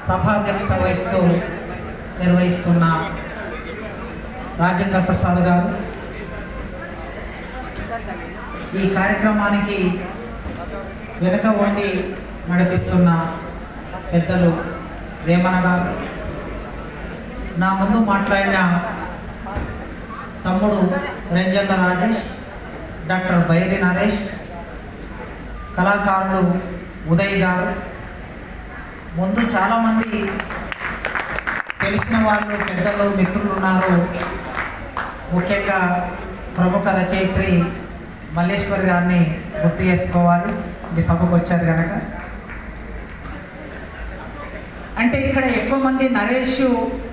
సభాధ్యక్షత వహిస్తూ నిర్వహిస్తున్న రాజేంద్ర ప్రసాద్ గారు, ఈ కార్యక్రమానికి వెనుక ఉండి నడిపిస్తున్న పెద్దలు వేమన గారు, నా ముందు మాట్లాడిన తమ్ముడు రంజల్ల రాజేష్, డాక్టర్ బైరి నరేష్, కళాకారులు ఉదయ్ గారు, ముందు చాలామంది తెలిసిన వాళ్ళు పెద్దలు మిత్రులు ఉన్నారు. ముఖ్యంగా ప్రముఖ రచయిత్రి మల్లేశ్వరి గారిని గుర్తు చేసుకోవాలి, ఈ సభకు వచ్చారు కనుక. అంటే ఇక్కడ ఎక్కువ మంది నరేష్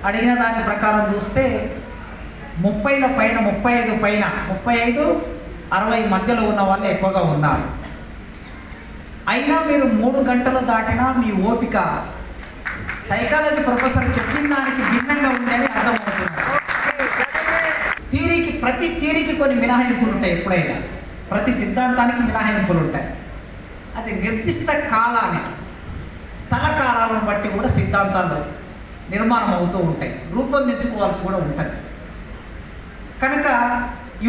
అడిగిన దాని ప్రకారం చూస్తే 30ల పైన, 35 పైన, 35-60 మధ్యలో ఉన్న వాళ్ళు ఎక్కువగా ఉన్నారు. అయినా మీరు 3 గంటలు దాటినా మీ ఓపిక సైకాలజీ ప్రొఫెసర్ చెప్పిన దానికి భిన్నంగా ఉందని అర్థమవుతుంది. ప్రతి థీరీకి కొన్ని మినహాయింపులు ఉంటాయి. ఎప్పుడైనా ప్రతి సిద్ధాంతానికి మినహాయింపులు ఉంటాయి. అది నిర్దిష్ట కాలానికి, స్థల కాలాలను బట్టి కూడా సిద్ధాంతాలు నిర్మాణం అవుతూ ఉంటాయి, రూపొందించుకోవాల్సి కూడా ఉంటుంది. కనుక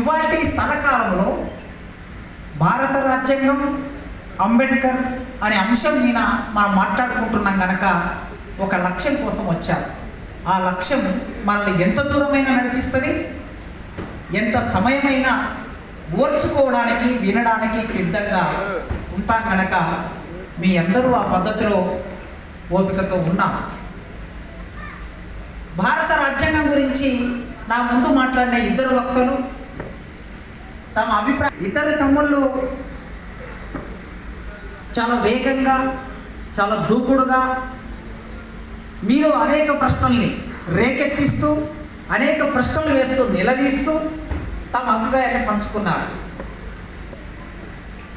ఇవాల్టి స్థల కాలంలో భారత రాజ్యాంగం, అంబేద్కర్ అనే అంశం మీద మనం మాట్లాడుకుంటున్నాం కనుక ఒక లక్ష్యం కోసం వచ్చారు. ఆ లక్ష్యం మనల్ని ఎంత దూరమైనా నడిపిస్తుంది, ఎంత సమయమైనా ఓర్చుకోవడానికి, వినడానికి సిద్ధంగా ఉంటాం కనుక మీ అందరూ ఆ పద్ధతిలో ఓపికతో ఉన్నాం. భారత రాజ్యాంగం గురించి నా ముందు మాట్లాడిన ఇద్దరు వక్తలు తమ అభిప్రాయం, ఇద్దరు తమ్ముళ్ళు చాలా వేగంగా, చాలా దూకుడుగా మీరు అనేక ప్రశ్నల్ని రేకెత్తిస్తూ, అనేక ప్రశ్నలు వేస్తూ, నిలదీస్తూ తమ అభిప్రాయాన్ని పంచుకున్నారు.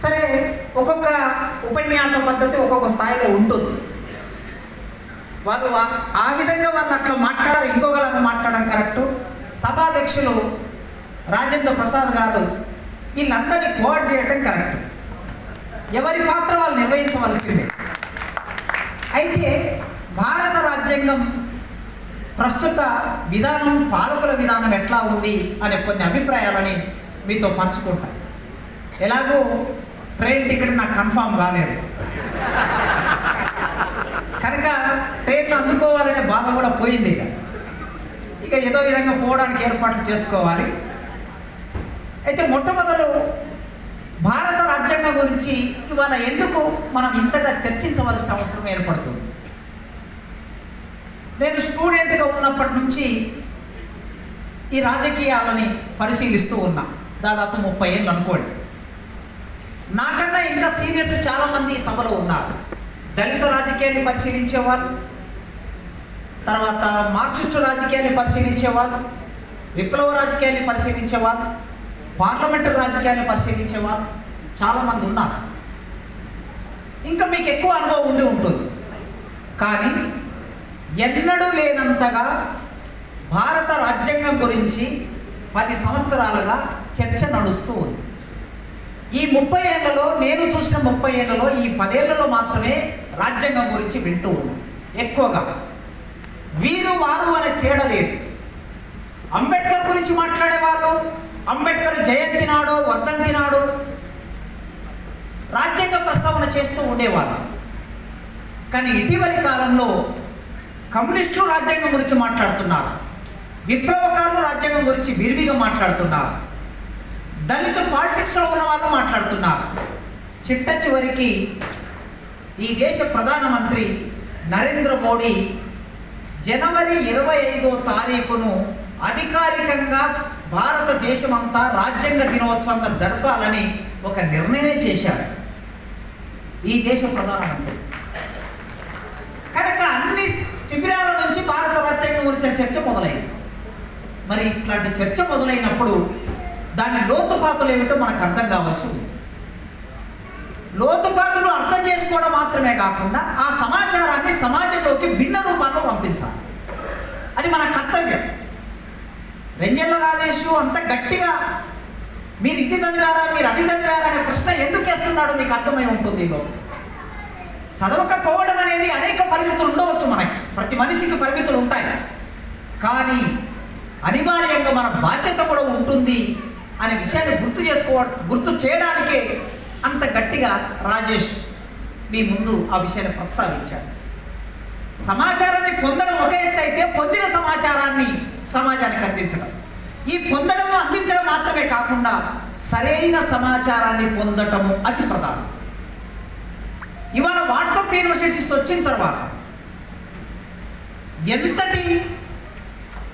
సరే, ఒక్కొక్క ఉపన్యాస పద్ధతి ఒక్కొక్క స్థాయిలో ఉంటుంది. వాళ్ళు ఆ విధంగా వాళ్ళు అట్లా మాట్లాడారు, ఇంకొకలాగా మాట్లాడడం కరెక్టు. సభాధ్యక్షులు రాజేంద్ర ప్రసాద్ గారు వీళ్ళందరినీ కోఆర్డ్ చేయడం కరెక్ట్. ఎవరి పాత్ర వాళ్ళు నిర్వహించవలసిందే. అయితే భారత రాజ్యాంగం ప్రస్తుత విధానం, పాలకుల విధానం ఎట్లా ఉంది అనే కొన్ని అభిప్రాయాలని మీతో పంచుకుంటా. ఎలాగో ట్రైన్ టికెట్ నాకు కన్ఫామ్ కాలేదు కనుక ట్రైన్లో అందుకోవాలనే బాధ కూడా పోయింది. ఇక ఏదో విధంగా పోవడానికి ఏర్పాట్లు చేసుకోవాలి. అయితే మొట్టమొదలు భారత రాజ్యాంగం గురించి ఇవాళ ఎందుకు మనం ఇంతగా చర్చించవలసిన అవసరం ఏర్పడుతుంది. నేను స్టూడెంట్గా ఉన్నప్పటి నుంచి ఈ రాజకీయాలని పరిశీలిస్తూ ఉన్నా. దాదాపు 30 ఏళ్ళు అనుకోండి. నాకన్నా ఇంకా సీనియర్స్ చాలామంది ఈ సభలో ఉన్నారు. దళిత రాజకీయాన్ని పరిశీలించేవాళ్ళు, తర్వాత మార్క్సిస్టు రాజకీయాన్ని పరిశీలించేవాళ్ళు, విప్లవ రాజకీయాన్ని పరిశీలించేవాళ్ళు, పార్లమెంటరీ రాజకీయాన్ని పరిశీలించేవాళ్ళు చాలామంది ఉన్నారు. ఇంకా మీకు ఎక్కువ అనుభవం ఉండి ఉంటుంది. కానీ ఎన్నడూ లేనంతగా భారత రాజ్యాంగం గురించి 10 సంవత్సరాలుగా చర్చ నడుస్తూ ఉంది. ఈ 30 ఏళ్లలో, నేను చూసిన 30 ఏళ్లలో, ఈ 10 ఏళ్లలో మాత్రమే రాజ్యాంగం గురించి వింటూ ఉన్నాం. ఎక్కువగా వీరు వారు అనే తేడా లేదు. అంబేద్కర్ గురించి మాట్లాడేవాళ్ళు, అంబేద్కర్ జయంతి నాడో, వర్ధంతి నాడో రాజ్యాంగ ప్రస్తావన చేస్తూ ఉండేవాళ్ళు. కానీ ఇటీవలి కాలంలో కమ్యూనిస్టులు రాజ్యాంగం గురించి మాట్లాడుతున్నారు, విప్లవకారులు రాజ్యాంగం గురించి విరివిగా మాట్లాడుతున్నారు, దళిత పాలిటిక్స్లో ఉన్న వాళ్ళు మాట్లాడుతున్నారు. చిట్ట చివరికి ఈ దేశ ప్రధానమంత్రి నరేంద్ర మోడీ జనవరి 25వ తారీఖును అధికారికంగా భారతదేశం అంతా రాజ్యాంగ దినోత్సవంగా జరపాలని ఒక నిర్ణయం చేశారు ఈ దేశ ప్రధానమంత్రి. కనుక అన్ని శిబిరాల నుంచి భారత రాజ్యాంగం గురించిన చర్చ మొదలైంది. మరి ఇట్లాంటి చర్చ మొదలైనప్పుడు దాని లోతుపాతులు ఏమిటో మనకు అర్థం కావాల్సి ఉంది. లోతుపాతులు అర్థం చేసుకోవడం మాత్రమే కాకుండా ఆ సమాచారాన్ని సమాజంలోకి భిన్న రూపాల్లో పంపించాలి. అది మన కర్తవ్యం. రంజల్ల రాజేష్ అంత గట్టిగా మీరు ఇది చదివారా, మీరు అది చదివారా అనే ప్రశ్న ఎందుకు వేస్తున్నాడో మీకు అర్థమై ఉంటుంది. చదవకపోవడం అనేది అనేక పరిమితులు ఉండవచ్చు మనకి. ప్రతి మనిషికి పరిమితులు ఉంటాయి, కానీ అనివార్యంగా మన బాధ్యత కూడా ఉంటుంది అనే విషయాన్ని గుర్తు చేయడానికే అంత గట్టిగా రాజేష్ మీ ముందు ఆ విషయాన్ని ప్రస్తావించాడు. సమాచారాన్ని పొందడం ఒక ఎత్తు అయితే, పొందిన సమాచారాన్ని సమాజానికి అందించడం, ఈ పొందడం అందించడం మాత్రమే కాకుండా సరైన సమాచారాన్ని పొందటము అతి ప్రధానం. ఇవాళ వాట్సాప్ యూనివర్సిటీస్ వచ్చిన తర్వాత ఎంతటి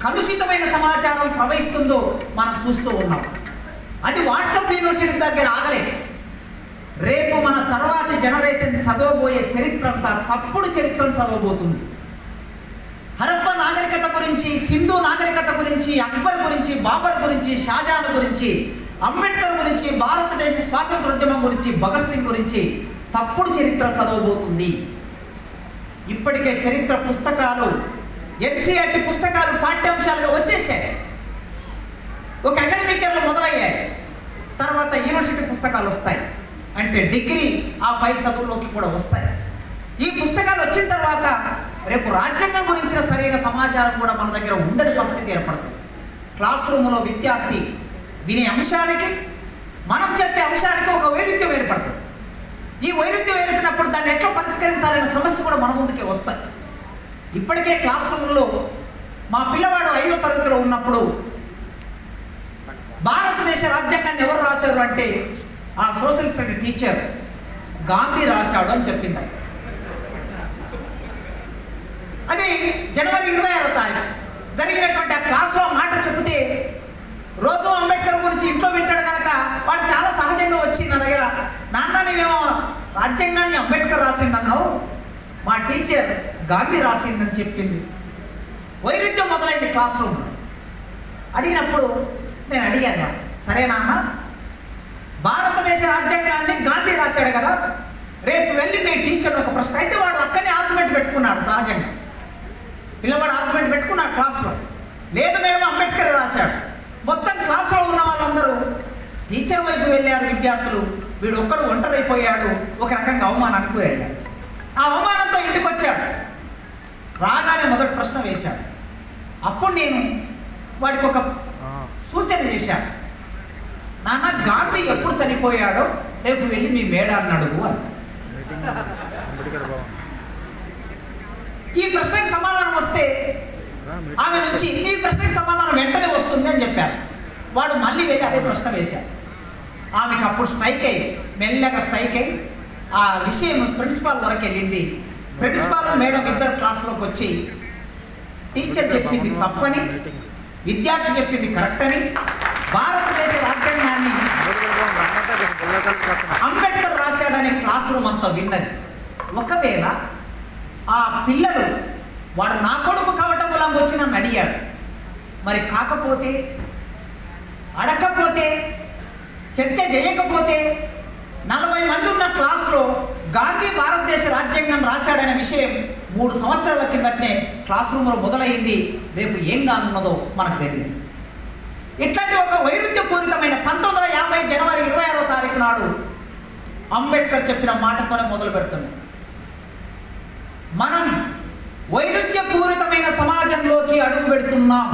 కలుషితమైన సమాచారం ప్రవహిస్తుందో మనం చూస్తూ ఉన్నాం. అది వాట్సాప్ యూనివర్సిటీ దగ్గర ఆగలేదు. రేపు మన తర్వాతి జనరేషన్ చదవబోయే చరిత్ర అంతా తప్పుడు చరిత్రను చదవబోతుంది. హరప్ప నాగరికత గురించి, సింధు నాగరికత గురించి, అక్బర్ గురించి, బాబర్ గురించి, షాజహాన్ గురించి, అంబేద్కర్ గురించి, భారతదేశ స్వాతంత్రోద్యమం గురించి, భగత్ సింగ్ గురించి తప్పుడు చరిత్ర చదవబోతుంది. ఇప్పటికే చరిత్ర పుస్తకాలు, ఎన్సీఆర్టీ పుస్తకాలు పాఠ్యాంశాలుగా వచ్చేసాయి. ఒక అకాడమిక్ ఇయర్లో మొదలయ్యాయి, తర్వాత యూనివర్సిటీ పుస్తకాలు వస్తాయి, అంటే డిగ్రీ ఆ పై చదువులోకి కూడా వస్తాయి. ఈ పుస్తకాలు వచ్చిన తర్వాత రేపు రాజ్యాంగం గురించిన సరైన సమాచారం కూడా మన దగ్గర ఉండని పరిస్థితి ఏర్పడుతుంది. క్లాస్ రూమ్లో విద్యార్థి వినే అంశానికి, మనం చెప్పే అంశానికి ఒక వైరుధ్యం ఏర్పడుతుంది. ఈ వైరుధ్యం ఏర్పడినప్పుడు దాన్ని ఎట్లా పరిష్కరించాలనే సమస్య కూడా మన ముందుకే వస్తాయి. ఇప్పటికే క్లాస్ రూమ్లో మా పిల్లవాడు 5వ తరగతిలో ఉన్నప్పుడు భారతదేశ రాజ్యాంగాన్ని ఎవరు రాశారు అంటే ఆ సోషల్ స్టడీ టీచర్ గాంధీ రాశాడు అని చెప్పింది. అది జనవరి 26వ తారీఖు జరిగినటువంటి ఆ క్లాస్లో మాట చెబితే, రోజు అంబేద్కర్ గురించి ఇంట్లో వింటాడు కనుక వాడు చాలా సహజంగా వచ్చి నా దగ్గర, నాన్న నీవేమో రాజ్యాంగాన్ని అంబేద్కర్ రాసిండన్నావు, మా టీచర్ గాంధీ రాసిందని చెప్పింది. వైరుధ్యం మొదలైంది క్లాస్ రూమ్లో. అడిగినప్పుడు నేను అడిగాను, సరే నాన్న, భారతదేశ రాజ్యాంగాన్ని గాంధీ రాశాడు కదా, రేపు వెళ్ళి మీ టీచర్ ఒక ప్రశ్న. అయితే వాడు అక్కడనే ఆర్గ్యుమెంట్ పెట్టుకున్నాడు. సహజంగా పిల్లవాడు ఆర్గ్యుమెంట్ పెట్టుకున్నాడు క్లాస్లో. లేదు మేడం, అంబేద్కర్ రాశాడు. మొత్తం క్లాస్లో ఉన్న వాళ్ళందరూ టీచర్ వైపు వెళ్ళారు విద్యార్థులు. వీడు ఒక్కడు ఒంటరైపోయాడు, ఒక రకంగా అవమానానికి వెళ్ళాడు. ఆ అవమానంతో ఇంటికి వచ్చాడు. రాగానే మొదటి ప్రశ్న వేశాడు. అప్పుడు నేను వాడికి ఒక సూచన చేశాను, నాన్న గాంధీ ఎప్పుడు చనిపోయాడో రేపు వెళ్ళి మీ మేడాన్ని అడుగు అని. ఈ ప్రశ్నకు సమాధానం వస్తే ఆమె నుంచి ఈ ప్రశ్నకు సమాధానం వెంటనే వస్తుంది అని చెప్పారు. వాడు మళ్ళీ వెళ్ళి అదే ప్రశ్న వేశాడు. ఆమెకు అప్పుడు స్ట్రైక్ అయ్యి, మెల్లగా స్ట్రైక్ అయ్యి ఆ విషయం ప్రిన్సిపాల్ వరకు వెళ్ళింది. ప్రిన్సిపాల్ మేడం ఇద్దరు క్లాసులోకి వచ్చి టీచర్ చెప్పింది తప్పని, విద్యార్థి చెప్పింది కరెక్ట్ అని, భారతదేశ రాజ్యాంగాన్ని అంబేద్కర్ రాశాడని క్లాస్ రూమ్ అంతా విన్నది. ఒకవేళ ఆ పిల్లలు, వాడు నా కొడుకు కావటం వల్ల వచ్చి నన్ను అడిగాడు, మరి కాకపోతే, అడగకపోతే, చర్చ చేయకపోతే, 40 మంది ఉన్న క్లాస్లో గాంధీ భారతదేశ రాజ్యాంగం రాశాడనే విషయం 3 సంవత్సరాల కిందటనే క్లాస్ రూమ్లో మొదలైంది. రేపు ఏం కానున్నదో మనకు తెలియదు. ఇట్లాంటి ఒక వైరుధ్యపూరితమైన 1950 జనవరి 26వ తారీఖు నాడు అంబేద్కర్ చెప్పిన మాటతోనే మొదలు పెడుతున్నాం. మనం వైరుధ్యపూరితమైన సమాజంలోకి అడుగు పెడుతున్నాం.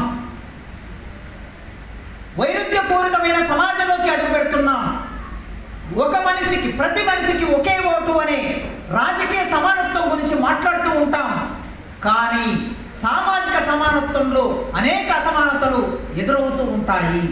వైరుధ్యపూరితమైన సమాజంలోకి అడుగు పెడుతున్నాం. ఒక మనిషికి, ప్రతి మనిషికి ఒకే ఓటు అనే రాజకీయ సమానత్వం గురించి మాట్లాడుతూ ఉంటాం. కానీ సామాజిక సమానత్వంలో అనేక అసమానతలు ఎదురవుతూ ఉంటాయి.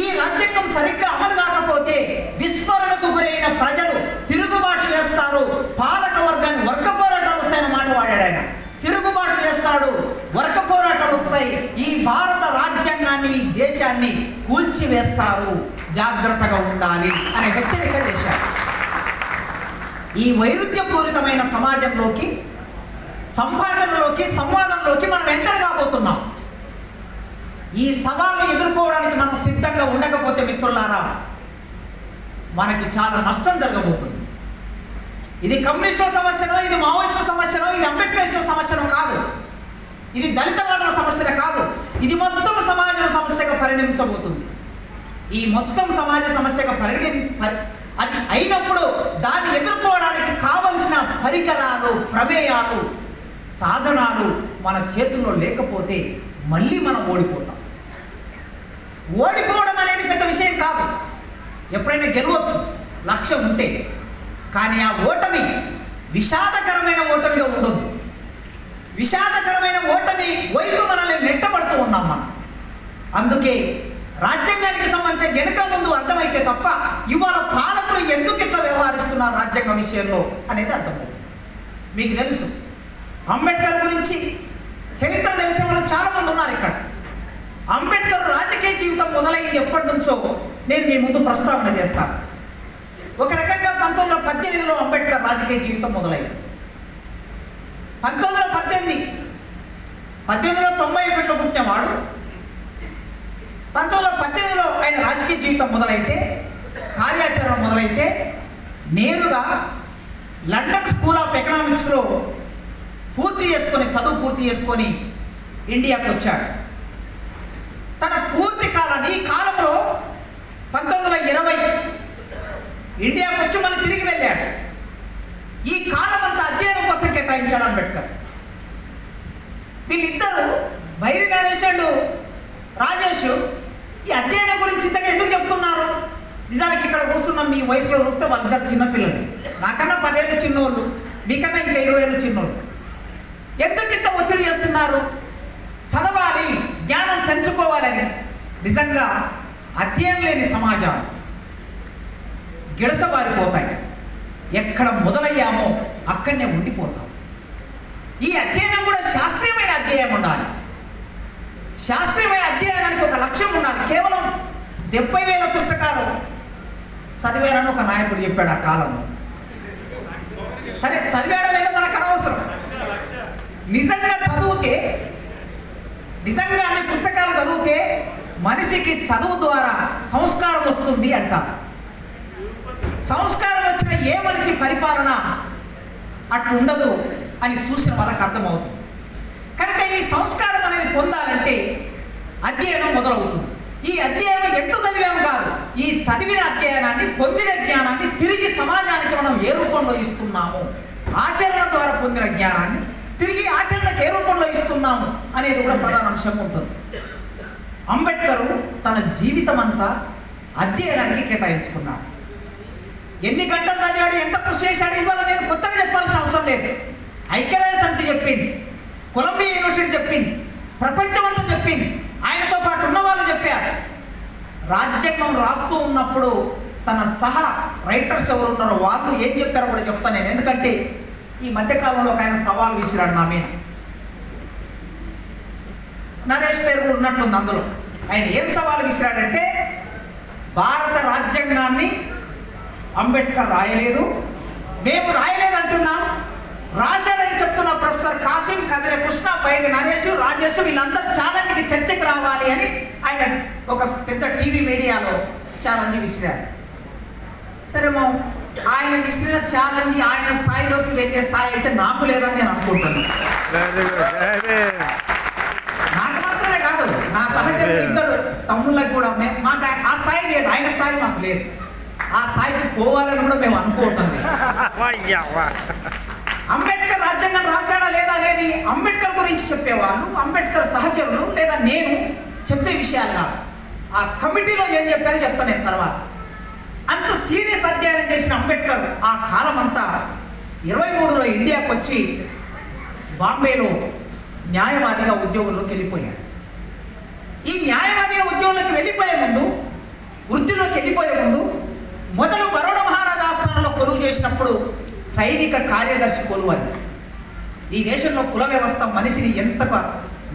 ఈ రాజ్యాంగం సరిగ్గా అమలు కాకపోతే విస్మరణకు గురైన ప్రజలు తిరుగుబాటు చేస్తారు. పాలక వర్గాన్ని వర్గ పోరాటాలు వస్తాయన్న మాట వాడాడు ఆయన. తిరుగుబాటు చేస్తాడు, వర్గ పోరాటాలు వస్తాయి, ఈ భారత రాజ్యాంగాన్ని, ఈ దేశాన్ని కూల్చివేస్తారు, జాగ్రత్తగా ఉండాలి అనే హెచ్చరిక చేశారు. ఈ వైరుధ్యపూరితమైన సమాజంలోకి, సంభాషణలోకి, సంవాదంలోకి మనం ఎంటర్ కాబోతున్నాం. ఈ సవాళ్ళను ఎదుర్కోవడానికి మనం సిద్ధంగా ఉండకపోతే మిత్రులారా, మనకి చాలా నష్టం జరగబోతుంది. ఇది కమ్యూనిస్టుల సమస్యనో, ఇది మావోయిస్టుల సమస్యనో, ఇది అంబేద్కరిస్టుల సమస్యనో కాదు, ఇది దళితవాదుల సమస్య కాదు, ఇది మొత్తం సమాజ సమస్యగా పరిణమించబోతుంది. ఈ మొత్తం సమాజ సమస్యగా అది అయినప్పుడు దాన్ని ఎదుర్కోవడానికి కావలసిన పరికరాలు సిద్ధాంతాలు, ప్రమేయాలు, సాధనాలు మన చేతుల్లో లేకపోతే మళ్ళీ మనం ఓడిపోతాం. ఓడిపోవడం అనేది పెద్ద విషయం కాదు, ఎప్పుడైనా గెలవచ్చు లక్ష్యం ఉంటే. కానీ ఆ ఓటమి విషాదకరమైన ఓటమిగా ఉండొద్దు. విషాదకరమైన ఓటమి వైపు మనల్ని నెట్టబడుతూ ఉన్నాం మనం. అందుకే రాజ్యాంగానికి సంబంధించిన వెనుక ముందు అర్థమైతే తప్ప ఇవాళ పాలకులు ఎందుకు ఇట్లా వ్యవహరిస్తున్నారు రాజ్యాంగం విషయంలో అనేది అర్థమవుతుంది. మీకు తెలుసు అంబేద్కర్ గురించి చరిత్ర తెలిసిన వాళ్ళు చాలామంది ఉన్నారు ఇక్కడ. అంబేద్కర్ రాజకీయ జీవితం మొదలైంది ఎప్పటి నుంచో నేను మీ ముందు ప్రస్తావన చేస్తాను. ఒక రకంగా 1918లో అంబేద్కర్ రాజకీయ జీవితం మొదలైంది. 1891లో పుట్టినవాడు 1918లో ఆయన రాజకీయ జీవితం మొదలైతే, కార్యాచరణ మొదలైతే నేరుగా లండన్ స్కూల్ ఆఫ్ ఎకనామిక్స్లో చదువు పూర్తి చేసుకొని ఇండియాకు వచ్చాడు. తన పూర్తి కాలాన్ని ఈ కాలంలో 1920 ఇండియాకు వచ్చి మళ్ళీ తిరిగి వెళ్ళాడు. ఈ కాలం అంతా అధ్యయనం కోసం కేటాయించాడు అంబేద్కర్. వీళ్ళిద్దరూ బైరి నరేష్ అండ్ రాజేష్ ఈ అధ్యయనం గురించి ఇంతగా ఎందుకు చెప్తున్నారు? నిజానికి ఇక్కడ కూర్చున్న మీ వయసులో చూస్తే వాళ్ళిద్దరు చిన్నపిల్లలు, నాకన్నా 10 ఏళ్ళు చిన్నోళ్ళు, మీకన్నా ఇంకా 20 ఏళ్ళు చిన్నోళ్ళు. ఎందుకు ఇంత ఒత్తిడి చేస్తున్నారు? చదవాలి, జ్ఞానం పెంచుకోవాలని. నిజంగా అధ్యయనం లేని సమాజాలు గిడసబారిపోతాయి. ఎక్కడ మొదలయ్యామో అక్కడనే ఉండిపోతాం. ఈ అధ్యయనం కూడా శాస్త్రీయమైన అధ్యయనం ఉండాలి. శాస్త్రీయమైన అధ్యయనానికి ఒక లక్ష్యం ఉండాలి. కేవలం 70,000 పుస్తకాలు చదివానని ఒక నాయకుడు చెప్పాడు ఆ కాలంలో. సరే, చదివాడో లేదో మనకు అనవసరం. నిజంగా చదివితే, నిజంగా అన్ని పుస్తకాలు చదివితే మనిషికి చదువు ద్వారా సంస్కారం వస్తుంది అంటారు. సంస్కారం వచ్చిన ఏ మనిషి పరిపాలన అట్లుండదు అని చూసిన వాళ్ళకి అర్థమవుతుంది. కనుక ఈ సంస్కారం అనేది పొందాలంటే అధ్యయనం మొదలవుతుంది. ఈ అధ్యయనం ఎంత చదివాము కాదు, ఈ చదివిన అధ్యయనాన్ని, పొందిన జ్ఞానాన్ని తిరిగి సమాజానికి మనం ఏ రూపంలో ఇస్తున్నాము, ఆచరణ ద్వారా పొందిన జ్ఞానాన్ని తిరిగి ఆచరణకు ఏ రూపంలో ఇస్తున్నాము అనేది కూడా ప్రధాన అంశంగా ఉంటుంది. అంబేద్కర్ తన జీవితం అంతా అధ్యయనానికి కేటాయించుకున్నాడు. ఎన్ని గంటలు చదివాడు, ఎంత కృషి చేశాడు, ఇవాళ నేను కొత్తగా చెప్పాల్సిన అవసరం లేదు. ఐక్యరాజ్య సమితి చెప్పింది, కొలంబియా యూనివర్సిటీ చెప్పింది, ప్రపంచమంతా చెప్పింది, ఆయనతో పాటు ఉన్న వాళ్ళు చెప్పారు. రాజ్యాంగం రాస్తూ ఉన్నప్పుడు తన సహా రైటర్స్ ఎవరు ఉన్నారో వాళ్ళు ఏం చెప్పారో కూడా చెప్తాను నేను. ఎందుకంటే ఈ మధ్యకాలంలో ఒక ఆయన సవాల్ విసిరాడు నా మీద. నరేష్ పేరు కూడా ఉన్నట్లుంది అందులో. ఆయన ఏం సవాల్ విసిరాడంటే, భారత రాజ్యాంగాన్ని అంబేద్కర్ రాయలేదు, మేము రాయలేదు అంటున్నాం, రాశాడని చెప్తున్న ప్రొఫెసర్ కాసిం, కదిరే కృష్ణ, బైరి నరేష్, రాజేష్ వీళ్ళందరూ ఛాలెంజ్కి చర్చకు రావాలి అని ఆయన ఒక పెద్ద టీవీ మీడియాలో ఛాలెంజ్ విసిరాడు. సరే, ఆయన విసిరిన ఛాలెంజ్ ఆయన స్థాయిలోకి వెళ్ళే స్థాయి అయితే నాకు లేదని నేను అనుకుంటున్నాను. నాకు మాత్రమే కాదు, నా సహచరులు ఇద్దరు తమ్ముళ్ళకి కూడా మాకు ఆ స్థాయి లేదు, ఆయన స్థాయి మాకు లేదు. ఆ స్థాయికి పోవాలని కూడా మేము అనుకోవటం లేదు. అంబేద్కర్ రాజ్యాంగం రాశాడా లేదా అనేది అంబేద్కర్ గురించి చెప్పేవాళ్ళు, అంబేద్కర్ సహచరులు లేదా నేను చెప్పే విషయాలు కాదు. ఆ కమిటీలో ఏం చెప్పారో చెప్తాను నేను తర్వాత. అంత సీరియస్ అధ్యయనం చేసిన అంబేద్కర్ ఆ కాలం అంతా 23లో ఇండియాకు వచ్చి బాంబేలో న్యాయవాదిగా ఉద్యోగంలోకి వెళ్ళిపోయాడు. ఈ న్యాయవాదిగా ఉద్యోగంలోకి వెళ్ళిపోయే ముందు, వృత్తిలోకి వెళ్ళిపోయే ముందు మొదలు బరోడా మహారాజా ఆస్థానంలో కొలువు చేసినప్పుడు సైనిక కార్యదర్శి కొలువు. అది ఈ దేశంలో కుల వ్యవస్థ మనిషిని ఎంతగా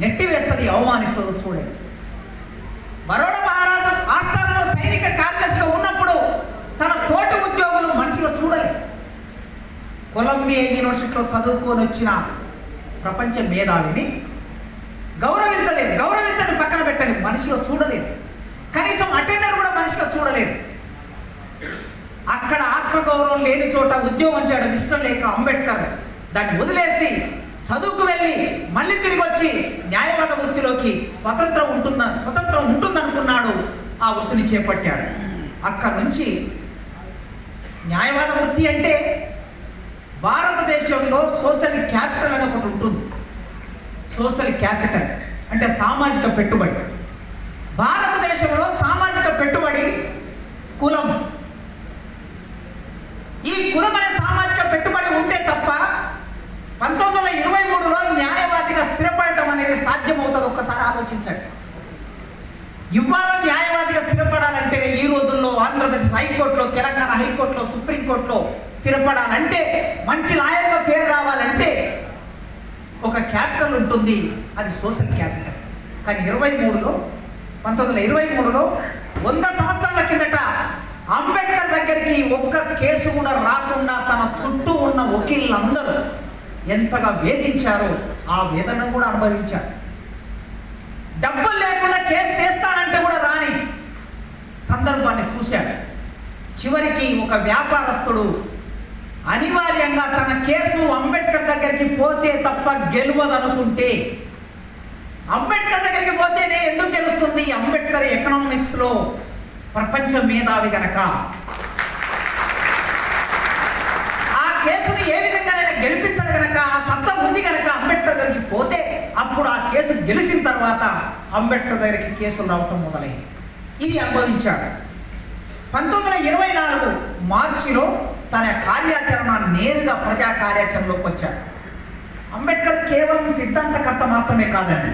నెట్టివేస్తుంది, అవమానిస్తుందో చూడండి. బరోడా మహారాజా ఆస్థానంలో సైనిక కార్యదర్శిగా ఉన్నప్పుడు తన తోటి ఉద్యోగులు మనిషిగా చూడలేదు. కొలంబియా యూనివర్సిటీలో చదువుకొని వచ్చిన ప్రపంచ మేధావిని గౌరవించలేదు. గౌరవించని పక్కన పెట్టండి, మనిషిగా చూడలేదు. కనీసం అటెండర్ కూడా మనిషిగా చూడలేదు. అక్కడ ఆత్మగౌరవం లేని చోట ఉద్యోగం చేయడం ఇష్టం లేక అంబేద్కర్ దాన్ని వదిలేసి చదువుకు వెళ్ళి మళ్ళీ తిరిగి వచ్చి న్యాయవాద వృత్తిలోకి స్వతంత్రం ఉంటుందనుకున్నాడు. ఆ వృత్తిని చేపట్టాడు. అక్కడి నుంచి న్యాయవాద వృత్తి అంటే భారతదేశం భారతదేశంలో సోషల్ క్యాపిటల్ అని ఒకటి ఉంటుంది. సోషల్ క్యాపిటల్ అంటే సామాజిక పెట్టుబడి. భారతదేశంలో సామాజిక పెట్టుబడి కులం. ఈ కులం అనే సామాజిక పెట్టుబడి ఉంటే తప్ప 1923లో న్యాయవాదిగా స్థిరపడటం అనేది సాధ్యమవుతుంది. ఒక్కసారి ఆలోచించండి. ఇవాళ న్యాయవాదిగా స్థిరపడాలంటే ఈ రోజుల్లో ఆంధ్రప్రదేశ్ హైకోర్టులో, తెలంగాణ హైకోర్టులో, సుప్రీంకోర్టులో స్థిరపడాలంటే, మంచి లాయర్గా పేరు రావాలంటే ఒక క్యాపిటల్ ఉంటుంది. అది సోషల్ క్యాపిటల్. కానీ 1923లో 100 సంవత్సరాల కిందట అంబేద్కర్ దగ్గరికి ఒక్క కేసు కూడా రాకుండా తన చుట్టూ ఉన్న వకీళ్ళందరూ ఎంతగా వేధించారో ఆ వేదనను కూడా అనుభవించారు. డబ్బులు లేకుండా కేసు చేస్తానంటే కూడా రాని సందర్భాన్ని చూశాడు. చివరికి ఒక వ్యాపారస్తుడు అనివార్యంగా తన కేసు అంబేద్కర్ దగ్గరికి పోతే తప్ప గెలవదనుకుంటే, అంబేద్కర్ దగ్గరికి పోతేనే ఎందుకు గెలుస్తుంది? అంబేద్కర్ ఎకనామిక్స్లో ప్రపంచ మేధావి గనక ఆ కేసును ఏ విధంగానైనా గెలిపించడు గనక, ఆ సత్తా ఉంది గనక అంబేద్కర్ దగ్గరికి పోతే అప్పుడు ఆ కేసు గెలిచిన తర్వాత అంబేద్కర్ దగ్గరికి కేసులు రావటం మొదలైంది. ఇది అనుభవించాడు. 1924 మార్చిలో తన కార్యాచరణ నేరుగా ప్రజా కార్యాచరణలోకి వచ్చాడు. అంబేద్కర్ కేవలం సిద్ధాంతకర్త మాత్రమే కాదండి.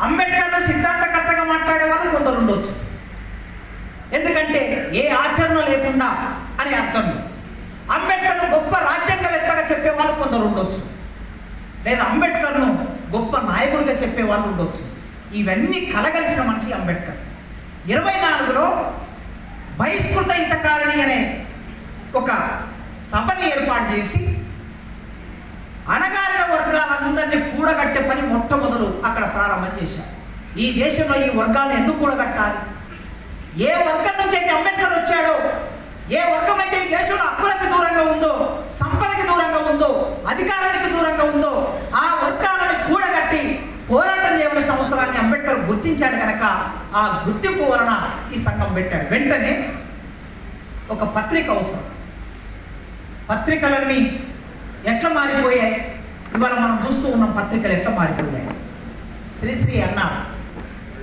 అంబేద్కర్ను సిద్ధాంతకర్తగా మాట్లాడే వాళ్ళు కొందరు ఉండొచ్చు. ఎందుకంటే ఏ ఆచరణ లేకుండా అని అర్థం. అంబేద్కర్ను గొప్ప రాజ్యాంగవేత్తగా చెప్పేవాళ్ళు కొందరు ఉండొచ్చు, లేదా అంబేద్కర్ను గొప్ప నాయకుడిగా చెప్పేవాళ్ళు ఉండొచ్చు. ఇవన్నీ కలగలిసిన మనిషి అంబేద్కర్. 24లో బహిష్కృత హితకారిణి అనే ఒక సభని ఏర్పాటు చేసి అణగారిన వర్గాలందరినీ కూడగట్టే పని మొట్టమొదలు అక్కడ ప్రారంభం చేశారు. ఈ దేశంలో ఈ వర్గాలను ఎందుకు కూడగట్టాలి? ఏ వర్గం నుంచి అయితే అంబేద్కర్ వచ్చాడో, ఏ వర్గం అయితే ఈ దేశంలో హక్కులకు దూరంగా ఉందో, సంపదకి దూరంగా ఉందో, అధికారానికి దూరంగా ఉందో, ఆ వర్గాలను కూడగట్టి పోరాటం చేయవలసిన అవసరాన్ని అంబేద్కర్ గుర్తించాడు కనుక ఆ గుర్తింపు వలన ఈ సంఘం పెట్టాడు. వెంటనే ఒక పత్రిక అవసరం. పత్రికలన్నీ ఎట్లా మారిపోయాయి? ఇవాళ మనం చూస్తూ ఉన్న పత్రికలు ఎట్లా మారిపోయాయి? శ్రీశ్రీ అన్నాడు,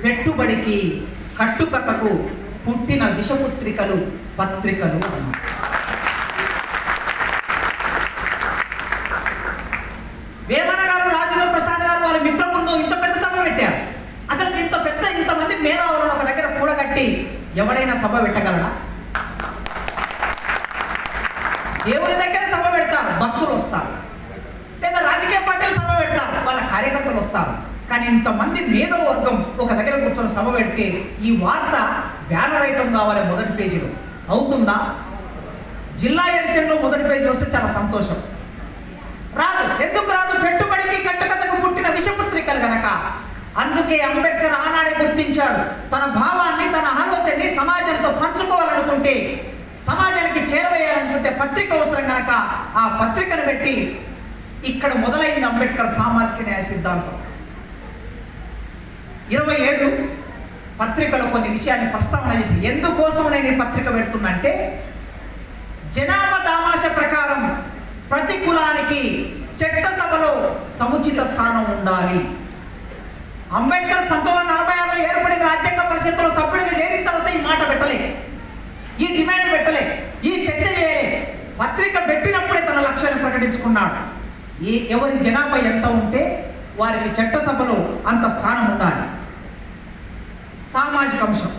పెట్టుబడికి కట్టుకథకు పుట్టిన విషపుత్రికలు పత్రికలు అన్నాడు. వేమన గారు, రాజేంద్ర ప్రసాద్ గారు, వాళ్ళ మిత్ర బృందం ఇంత పెద్ద సభ పెట్టారు. అసలు ఇంతమంది మేధావులను ఒక దగ్గర కూడగట్టి ఎవడైనా సభ పెట్టగలడా? దేవుని దగ్గర సభ పెడతారు, భక్తులు వస్తారు, లేదా రాజకీయ పార్టీలు సభ పెడతారు, వాళ్ళ కార్యకర్తలు వస్తారు. కానీ ఇంతమంది మేధో వర్గం ఒక దగ్గర కూర్చొని సభ పెడితే ఈ వార్త బ్యానర్ ఐటమ్ కావాలి మొదటి పేజీలో. అవుతుందా? జిల్లా ఎడిషన్లో మొదటి పేజీలో వస్తే చాలా సంతోషం. రాదు. ఎందుకు రాదు? పెట్టుబడికి కట్టుకథకు పుట్టిన విషపుత్రికలు గనక. అందుకే అంబేద్కర్ ఆనాడే గుర్తించాడు, తన భావాన్ని, తన ఆలోచనని సమాజంతో పంచుకోవాలనుకుంటే, సమాజానికి చేరవేయాలనుకుంటే పత్రిక అవసరం గనక ఆ పత్రికను పెట్టి ఇక్కడ మొదలైంది అంబేద్కర్ సామాజిక న్యాయ సిద్ధాంతం. 27 పత్రికలో కొన్ని విషయాన్ని ప్రస్తావన చేసి, ఎందుకోసం నేను ఈ పత్రిక పెడుతున్నా అంటే, జనాభా దామాష ప్రకారం ప్రతి కులానికి చట్టసభలో సముచిత స్థానం ఉండాలి. అంబేద్కర్ 1946లో ఏర్పడిన రాజ్యాంగ పరిషత్తులో సభ్యుడిగా చేరిన తర్వాత ఈ మాట పెట్టలే, ఈ డిమాండ్ పెట్టలే, ఈ చర్చ చేయలే. పత్రిక పెట్టినప్పుడే తన లక్ష్యాన్ని ప్రకటించుకున్నాడు. ఎవరి జనాభా ఎంత ఉంటే వారికి చట్టసభలో అంత స్థానం ఉండాలి. సామాజిక అంశం,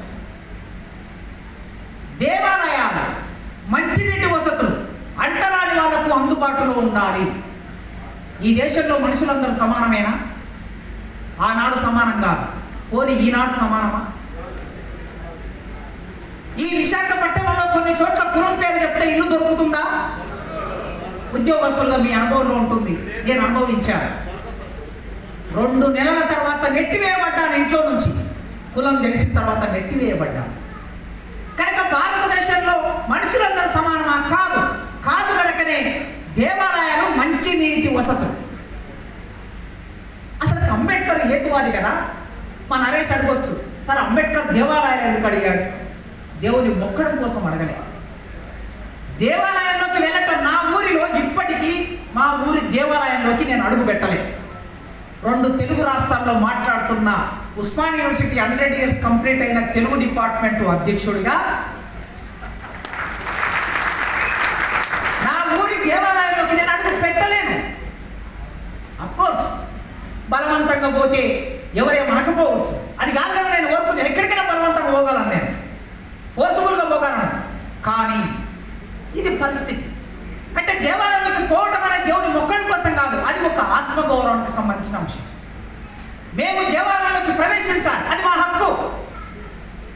దేవాలయాలు, మంచినీటి వసతులు అంటరాని వాళ్లకు అందుబాటులో ఉండాలి. ఈ దేశంలో మనుషులందరూ సమానమేనా? ఆనాడు సమానం కాదు, పోనీ ఈనాడు సమానమా? ఈ విశాఖపట్నంలో కొన్ని చోట్ల కులం పేరు చెప్తే ఇల్లు దొరుకుతుందా? ఉద్యోగస్తులుగా మీ అనుభవంలో ఉంటుంది, నేను అనుభవించాను. 2 నెలల తర్వాత నెట్టివేయబడ్డాను ఇంట్లో నుంచి. కులం తెలిసిన తర్వాత నెట్టివేయబడ్డాను. కనుక భారతదేశంలో మనుషులందరూ సమానమా? కాదు. కాదు కనుకనే దేవాలయాలు, మంచినీటి వసతులు. అసలు అంబేద్కర్ హేతువాది కదా. మా నరేష్ అడగొచ్చు, సార్ అంబేద్కర్ దేవాలయాలు ఎందుకు అడిగాడు? దేవుని మొక్కడం కోసం అడగలే. దేవాలయంలోకి వెళ్ళటం, నా ఊరిలో ఇప్పటికీ దేవాలయంలోకి నేను అడుగు పెట్టలేదు. 2 తెలుగు రాష్ట్రాల్లో మాట్లాడుతున్న ఉస్మానియా యూనివర్సిటీ 100 years కంప్లీట్ అయిన తెలుగు డిపార్ట్మెంట్ అధ్యక్షుడిగా నా ఊరి దేవాలయంలోకి నేను అడుగు పెట్టలేను. అఫ్కోర్స్ బలవంతంగా పోతే ఎవరేమనకపోవచ్చు, అది కాదు కదా నేను కోరుకుంది. ఎక్కడికైనా బలవంతంగా పోగలను, నేను ఫోర్సుబుల్గా పోగలను. కానీ ఇది పరిస్థితి. అంటే దేవాలయంలోకి పోవటం అనేది దేవుని మొక్కడం కోసం కాదు, అది ఒక ఆత్మగౌరవానికి సంబంధించిన అంశం. మేము దేవాలయంలోకి ప్రవేశించాలి, అది మా హక్కు.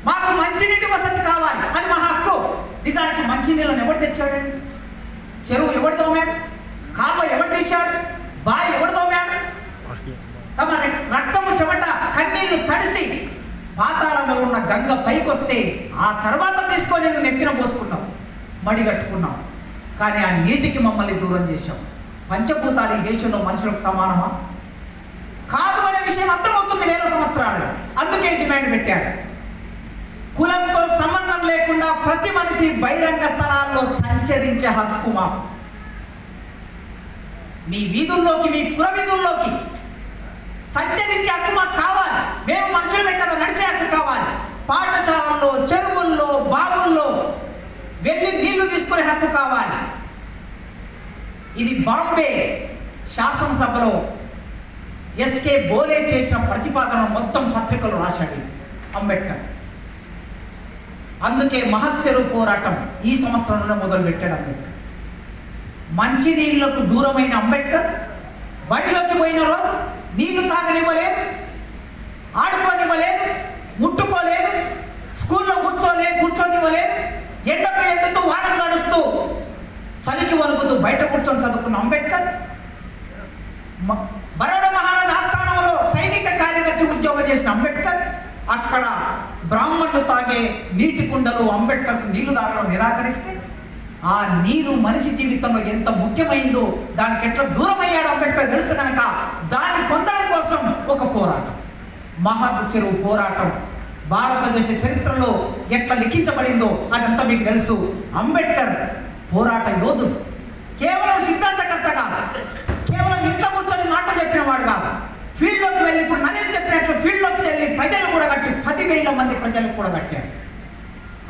మాకు మంచినీటి వసతి కావాలి, అది మా హక్కు. నిజానికి మంచినీళ్ళని ఎవడు తెచ్చాడండి? చెరువు ఎవడు తోమాడు? కాలువ ఎవడు తీశాడు? బావి ఎవడు తోమాడు? తమ రక్తము చెమట కన్నీళ్లు తడిసి పాతాళంలో ఉన్న గంగ పైకొస్తే ఆ తర్వాత తీసుకొని నువ్వు నెత్తిన పోసుకున్నావు, మడిగట్టుకున్నావు. కానీ ఆ నీటికి మమ్మల్ని దూరం చేశాం. పంచభూతాలు ఈ దేశంలో మనుషులకు సమానమా? కాదు అనే విషయం అర్థమవుతుంది 1000 సంవత్సరాలుగా. అందుకే డిమాండ్ పెట్టాడు. కులంతో సంబంధం లేకుండా ప్రతి మనిషి బహిరంగ స్థలాల్లో సంచరించే హక్కు మాకు. మీ వీధుల్లోకి, మీ పుర వీధుల్లోకి సంచరించే హక్కు మాకు కావాలి. మేము మనుషులమే కదా, నడిచే హక్కు కావాలి. పాఠశాలల్లో, చెరువుల్లో, బావుల్లో వెళ్ళి నీళ్లు తీసుకునే హక్కు కావాలి. ఇది బాంబే శాసనసభలో ఎస్కే బోలే చేసిన ప్రతిపాదన మొత్తం పత్రికలు రాశాడు అంబేద్కర్. అందుకే మహత్ చెరువు పోరాటం ఈ సంవత్సరంలో మొదలుపెట్టాడు అంబేద్కర్. మంచినీళ్లకు దూరమైన అంబేద్కర్ బడిలోకి పోయిన రోజు నీళ్లు తాగనివ్వలేదు, ఆడుకోనివ్వలేదు, ముట్టుకోలేదు, స్కూల్లో కూర్చోనివ్వలేదు. ఎండుతూ వానకు నడుస్తూ చలికి వణుకుతూ బయట కూర్చొని చదువుకున్న అంబేద్కర్ బరోడా మహారాజా ఆస్థానంలో సైనిక కార్యదర్శి ఉద్యోగం చేసిన అంబేద్కర్ అక్కడ బ్రాహ్మణులు తాగే నీటి కుండలు అంబేద్కర్కు నీళ్లు తాగడం నిరాకరిస్తే ఆ నీరు మనిషి జీవితంలో ఎంత ముఖ్యమైందో దానికి ఎట్లా దూరం అయ్యాడు అంబేద్కర్ తెలుసు కనుక దాన్ని పొందడం కోసం ఒక పోరాటం, మహత్ చెరువు పోరాటం భారతదేశ చరిత్రలో ఎట్లా లిఖించబడిందో అదంతా మీకు తెలుసు. అంబేద్కర్ పోరాట యోధుడు, కేవలం సిద్ధాంతకర్త కాదు, కేవలం ఇంట్లో కూర్చొని మాటలు చెప్పిన వాడు కాదు. ఫీల్డ్లోకి వెళ్ళి, ఇప్పుడు నరేష్ చెప్పినట్లు ఫీల్డ్లోకి వెళ్ళి ప్రజలు కూడా కట్టి 10,000 మంది ప్రజలకు కూడా కట్టాడు.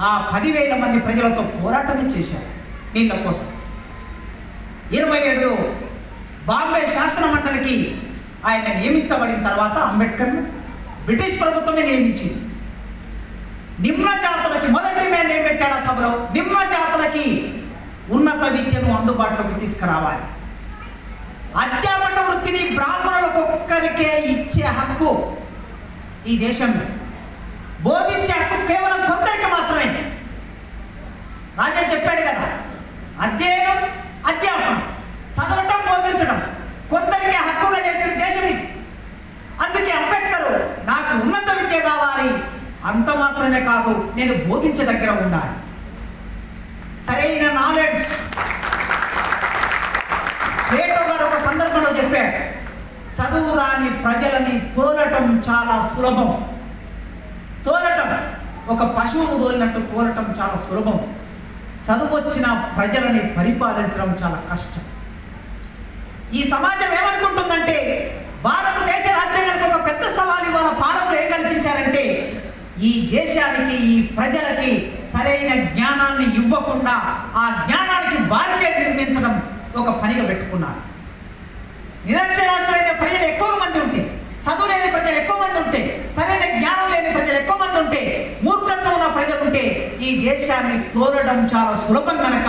ఆ 10,000 మంది ప్రజలతో పోరాటమే చేశాడు నీళ్ళ కోసం. 27లో బాంబే శాసన మండలికి ఆయన నియమించబడిన తర్వాత అంబేద్కర్ను బ్రిటిష్ ప్రభుత్వమే నియమించింది. నిమ్న జాతులకి మొదటి డిమాండ్ ఏం పెట్టాడు ఆ సభలో? నిమ్న జాతులకి ఉన్నత విద్యను అందుబాటులోకి తీసుకురావాలి. అధ్యాపక వృత్తిని బ్రాహ్మణులకు ఒక్కరికే ఇచ్చే హక్కు ఈ దేశంలో, బోధించే హక్కు కేవలం కొందరికి మాత్రమే. రాజా చెప్పాడు కదా, అధ్యయనం, అధ్యాపనం, చదవటం, బోధించడం కొందరికి హక్కుగా చేసిన దేశం ఇది. అందుకే అంబేద్కర్ నాకు ఉన్నత విద్య కావాలి, అంత మాత్రమే కాదు నేను బోధించే దగ్గర ఉండాలి, సరైన నాలెడ్జ్. ప్లేటో గారు ఒక సందర్భంలో చెప్పాడు, చదువు రాని ప్రజలని తోలటం చాలా సులభం. తోలటం ఒక పశువును తోలినట్టు తోలటం చాలా సులభం, చదువు వచ్చిన ప్రజలని పరిపాలించడం చాలా కష్టం. ఈ సమాజం ఏమనుకుంటుందంటే భారతదేశ రాజ్యాంగానికి ఒక పెద్ద సవాల్ ఇవాళ పాలకులు ఏం కల్పించారంటే ఈ దేశానికి, ఈ ప్రజలకి సరైన జ్ఞానాన్ని ఇవ్వకుండా ఆ జ్ఞానానికి మార్కెట్ నిర్మించడం ఒక పనిగా పెట్టుకున్నారు. నిరక్షరాస్యులైన ప్రజలు ఎక్కువ మంది ఉంటే, చదువు లేని ప్రజలు ఎక్కువ మంది ఉంటే, సరైన జ్ఞానం లేని ప్రజలు ఎక్కువ మంది ఉంటే, మూర్ఖత్వం ఉన్న ప్రజలు ఉంటే ఈ దేశాన్ని తోలడం చాలా సులభం కనుక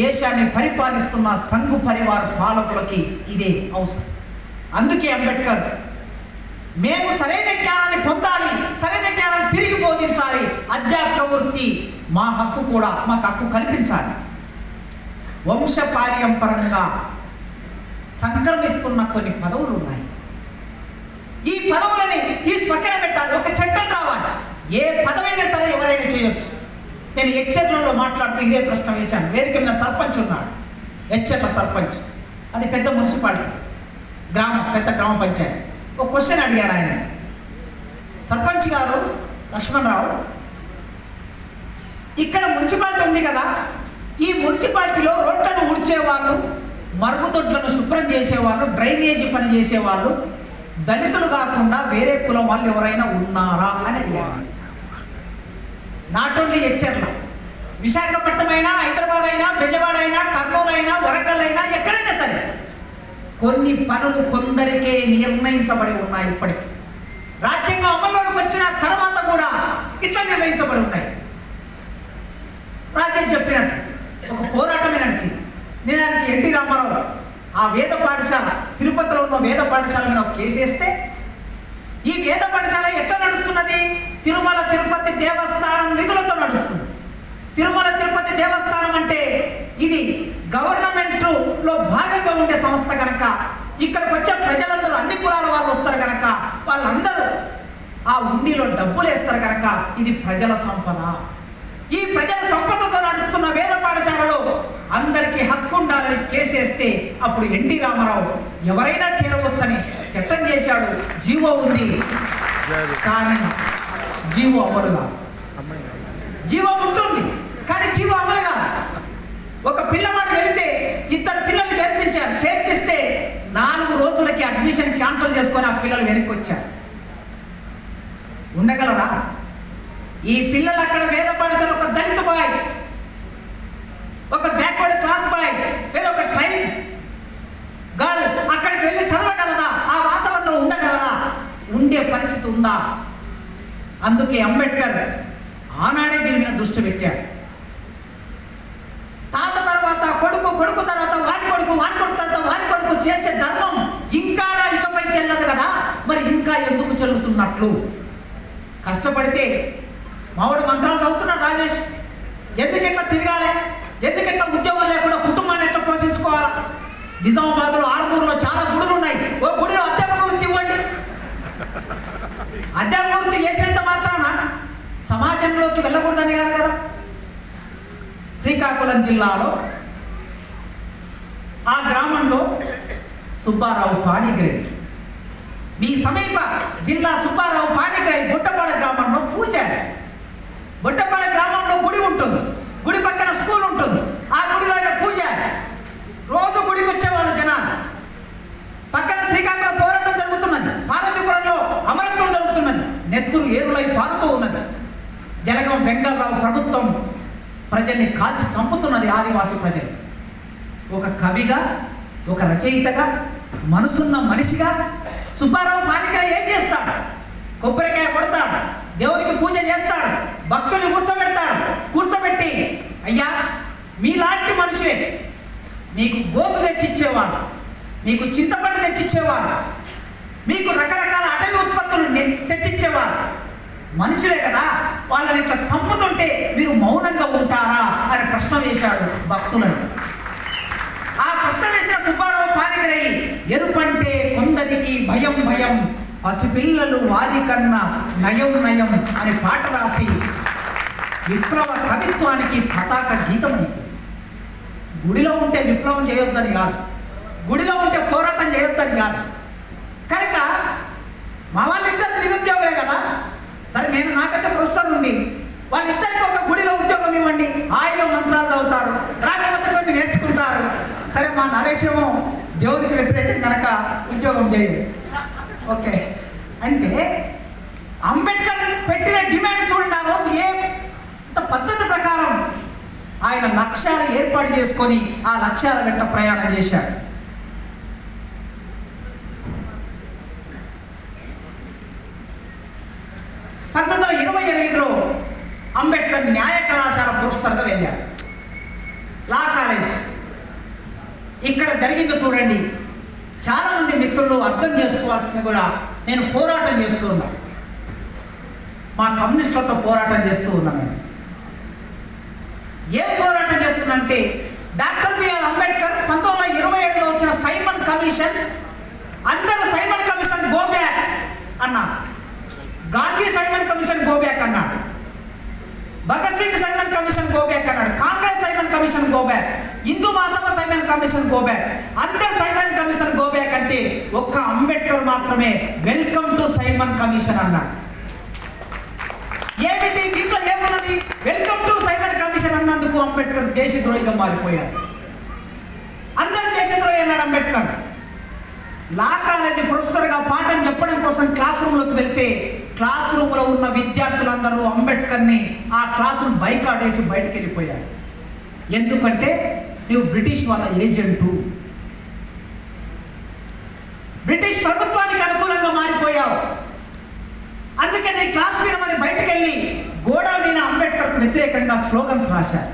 దేశాన్ని పరిపాలిస్తున్న సంఘ్ పరివార్ పాలకులకి ఇదే అవసరం. అందుకే అంబేద్కర్ మేము సరైన జ్ఞానాన్ని పొందాలి, సరైన జ్ఞానాన్ని తిరిగి బోధించాలి, అధ్యాపక వృత్తి మా హక్కు కూడా, మాకు హక్కు కల్పించాలి. వంశపార్యంపరంగా సంక్రమిస్తున్న కొన్ని పదవులు ఉన్నాయి. ఈ పదవులని తీసి పక్కన పెట్టాలి, ఒక చట్టం రావాలి. ఏ పదవైనా సరే ఎవరైనా చేయొచ్చు. నేను హెచ్చర్లలో మాట్లాడుతూ ఇదే ప్రశ్న వేశాను. వేదిక మీద సర్పంచ్ ఉన్నాడు, హెచ్చర్ల సర్పంచ్, అది పెద్ద మున్సిపాలిటీ, పెద్ద గ్రామ పంచాయతీ. ఒక క్వశ్చన్ అడిగారు ఆయన, సర్పంచ్ గారు లక్ష్మణరావు, ఇక్కడ మున్సిపాలిటీ ఉంది కదా, ఈ మున్సిపాలిటీలో రోడ్లను ఊడ్చేవాళ్ళు, మరుగుదొడ్లను శుభ్రం చేసేవాళ్ళు, డ్రైనేజీ పని చేసేవాళ్ళు దళితులు కాకుండా వేరే కులం వాళ్ళు ఎవరైనా ఉన్నారా అని అడిగారు. నాట్ ఓన్లీ హెచ్చర్ల, విశాఖపట్నం అయినా, హైదరాబాద్ అయినా, బెజవాడ అయినా, కర్నూలు అయినా, వరంగల్ అయినా, ఎక్కడైనా సరే కొన్ని పనులు కొందరికే నిర్ణయించబడి ఉన్నాయి. ఇప్పటికీ రాజ్యాంగం అమల్లోకి వచ్చిన తర్వాత కూడా ఇట్లా నిర్ణయించబడి ఉన్నాయి. రాజ్యం చెప్పినట్టు ఒక పోరాటమే నడిచింది. నిజానికి ఎన్టీ రామారావు ఆ వేద పాఠశాల, తిరుపతిలో ఉన్న వేద పాఠశాల మీద ఒక కేసు వేస్తే, ఈ వేద పాఠశాల ఎట్లా నడుస్తున్నది? తిరుమల తిరుపతి దేవస్థానం నిధులతో నడుస్తుంది. తిరుమల తిరుపతి దేవస్థానం అంటే ఇది గవర్నమెంట్లో భాగంగా ఉండే సంస్థ కనుక ఇక్కడికి వచ్చే ప్రజలందరూ అన్ని కులాల వాళ్ళు వస్తారు కనుక వాళ్ళందరూ ఆ ఉండిలో డబ్బులు వేస్తారు కనుక ఇది ప్రజల సంపద. ఈ ప్రజల సంపదతో నడుస్తున్న వేద పాఠశాలలో అందరికీ హక్కు ఉండాలని కేసేస్తే అప్పుడు ఎన్టీ రామారావు ఎవరైనా చేరవచ్చని చట్టం చేశాడు. జీవో ఉంది, కానీ జీవో అమలుగా, జీవో ఉంటుంది కానీ జీవో అమలుగా. ఒక పిల్లవాడు వెళితే ఇద్దరు పిల్లలు చేర్పిస్తే 4 రోజులకి అడ్మిషన్ క్యాన్సిల్ చేసుకొని ఆ పిల్లలు వెనక్కి వచ్చారు. ఉండగలరా? ఈ పిల్లలు అక్కడ వేద పాఠశాల ఒక దళిత బాయ్, ఒక బ్యాక్వర్డ్ క్లాస్ బాయ్, లేదా ఒక ట్రైబ్ గర్ల్ అక్కడికి వెళ్ళి చదవగలదా? ఆ వాతావరణంలో ఉండగలదా? ఉండే పరిస్థితి ఉందా? అందుకే అంబేద్కర్ ఆనాడే దీని మీద దృష్టి పెట్టాడు. తాత తర్వాత కొడుకు, కొడుకు తర్వాత వాని కొడుకు, వాని కొడుకు తర్వాత వాని కొడుకు చేసే ధర్మం ఇంకా ఇకపై చెల్లదు కదా, మరి ఇంకా ఎందుకు చెల్లుతున్నట్లు? కష్టపడితే మావాడు మంత్రాలు చదువుతున్నాడు రాజేష్, ఎందుకు ఇట్లా తిరగాలి, ఎందుకు ఇట్లా ఉద్యోగం లేకుండా కుటుంబాన్ని ఎట్లా పోషించుకోవాలా? నిజామాబాద్లో, ఆర్మూర్లో చాలా గుడులు ఉన్నాయి. ఓ గుడిలో అధ్యాపక వృత్తి ఇవ్వండి. అధ్యాపక వృత్తి చేసినంత మాత్రాన సమాజంలోకి వెళ్ళకూడదని కాదు కదా. శ్రీకాకుళం జిల్లాలో ఆ గ్రామంలో సుబ్బారావు పాణిగ్రేయి, మీ సమీప జిల్లా సుబ్బారావు పాణిగ్రేయి బుట్టపాడ గ్రామంలో పూజారి. బుట్టపాడ గ్రామంలో గుడి ఉంటుంది, గుడి పక్కన స్కూల్ ఉంటుంది. ఆ గుడిలో ఆయన పూజారి. రోజు గుడికి వచ్చేవాళ్ళు జనాలు. పక్కన శ్రీకాకుళం పోరాటం జరుగుతున్నది, పార్వతీపురంలో అమరత్వం జరుగుతున్నది, నెత్తురు ఏరులై పారుతూ ఉన్నది. జనగం వెంకటరావు ప్రభుత్వం ప్రజల్ని కాల్చి చంపుతున్నది, ఆదివాసీ ప్రజలు. ఒక కవిగా, ఒక రచయితగా, మనసున్న మనిషిగా సుబ్బారావు పాణిగ్రేయి ఏం చేస్తాడు? కొబ్బరికాయ కొడతాడు, దేవునికి పూజ చేస్తాడు, భక్తుల్ని కూర్చోబెడతాడు. కూర్చోబెట్టి, అయ్యా మీలాంటి మనుషులే, మీకు గోధు తెచ్చిచ్చేవారు, మీకు చింతపండు తెచ్చిచ్చేవారు, మీకు రకరకాల అటవీ ఉత్పత్తులు తెచ్చిచ్చేవారు, మనుషులే కదా, వాళ్ళని ఇట్లా చంపుతుంటే మీరు మౌనంగా ఉంటారా అని ప్రశ్న వేశాడు భక్తులను. ఆ ప్రశ్న వేసిన సుబ్బారావు పాణిగ్రేయి ఎరుపంటే కొందరికి భయం భయం, పసిపిల్లలు వారికన్నా నయం నయం అని పాట రాసి విప్లవ కవిత్వానికి పతాక గీతమైంది. గుడిలో ఉంటే విప్లవం చేయొద్దని కాదు, గుడిలో ఉంటే పోరాటం చేయొద్దని కాదు. కనుక మా వాళ్ళిద్దరు నిరుద్యోగులే కదా, సరే నేను నాకైతే ప్రొఫెసర్ ఉంది, వాళ్ళిద్దరికి ఒక గుడిలో ఉద్యోగం ఇవ్వండి, హాయిగా మంత్రాలు చదువుతారు, రాకపోతే కొన్ని నేర్చుకుంటారు. సరే మా నరేషేమో దేవుడికి వ్యతిరేకం కనుక ఉద్యోగం చేయదు. ఓకే అంటే అంబేద్కర్ పెట్టిన డిమాండ్ చూడండి. ఆ రోజు ఏ పద్ధతి ప్రకారం ఆయన లక్ష్యాలు ఏర్పాటు చేసుకొని ఆ లక్ష్యాల వెంట ప్రయాణం చేశాడు. అంబేద్కర్ న్యాయ కళాశాల ప్రొఫెసర్గా వెళ్ళారు. లా కాలేజ్ ఇక్కడ జరిగిందో చూడండి. చాలామంది మిత్రులు అర్థం చేసుకోవాల్సింది కూడా, నేను పోరాటం చేస్తూ ఉన్నాను, మా కమ్యూనిస్టులతో పోరాటం చేస్తూ ఉన్నాను. ఏం పోరాటం చేస్తున్నంటే, డాక్టర్ బిఆర్ అంబేద్కర్ 1927లో వచ్చిన సైమన్ కమిషన్, అందరూ సైమన్ కమిషన్ గో బ్యాక్ అన్నారు. Gandhi Simon commission go back అన్నాడు, Bhagat Singh Simon commission go back అన్నాడు, Congress Simon commission go back, Hindu Mahasabha Simon commission go back, అందరు సైమన్ కమిషన్ గో బ్యాక్ అంటే ఒక్క అంబేద్కర్ మాత్రమే వెల్కమ్ టు సైమన్ కమిషన్ అన్నాడు. ఏమిటి దీంట్లో ఏమన్నది? వెల్కమ్ టు సైమన్ కమిషన్ అన్నందుకు అంబేద్కర్ దేశద్రోహిగా మారిపోయాడు. అందరు దేశద్రోహి అన్నాడు అంబేద్కర్. లా కాలేజీ ప్రొఫెసర్గా పాఠం చెప్పడం కోసం క్లాస్ రూమ్లోకి వెళితే క్లాస్ రూమ్లో ఉన్న విద్యార్థులందరూ అంబేద్కర్ని ఆ క్లాసును బైకాట్ వేసి బయటకు వెళ్ళిపోయారు. ఎందుకంటే నువ్వు బ్రిటిష్ వాళ్ళ ఏజెంటు, బ్రిటిష్ ప్రభుత్వానికి అనుకూలంగా మారిపోయావు, అందుకే నీ క్లాస్ వినమని బయటకు వెళ్ళి గోడ మీద అంబేద్కర్కు వ్యతిరేకంగా స్లోగన్స్ రాశారు.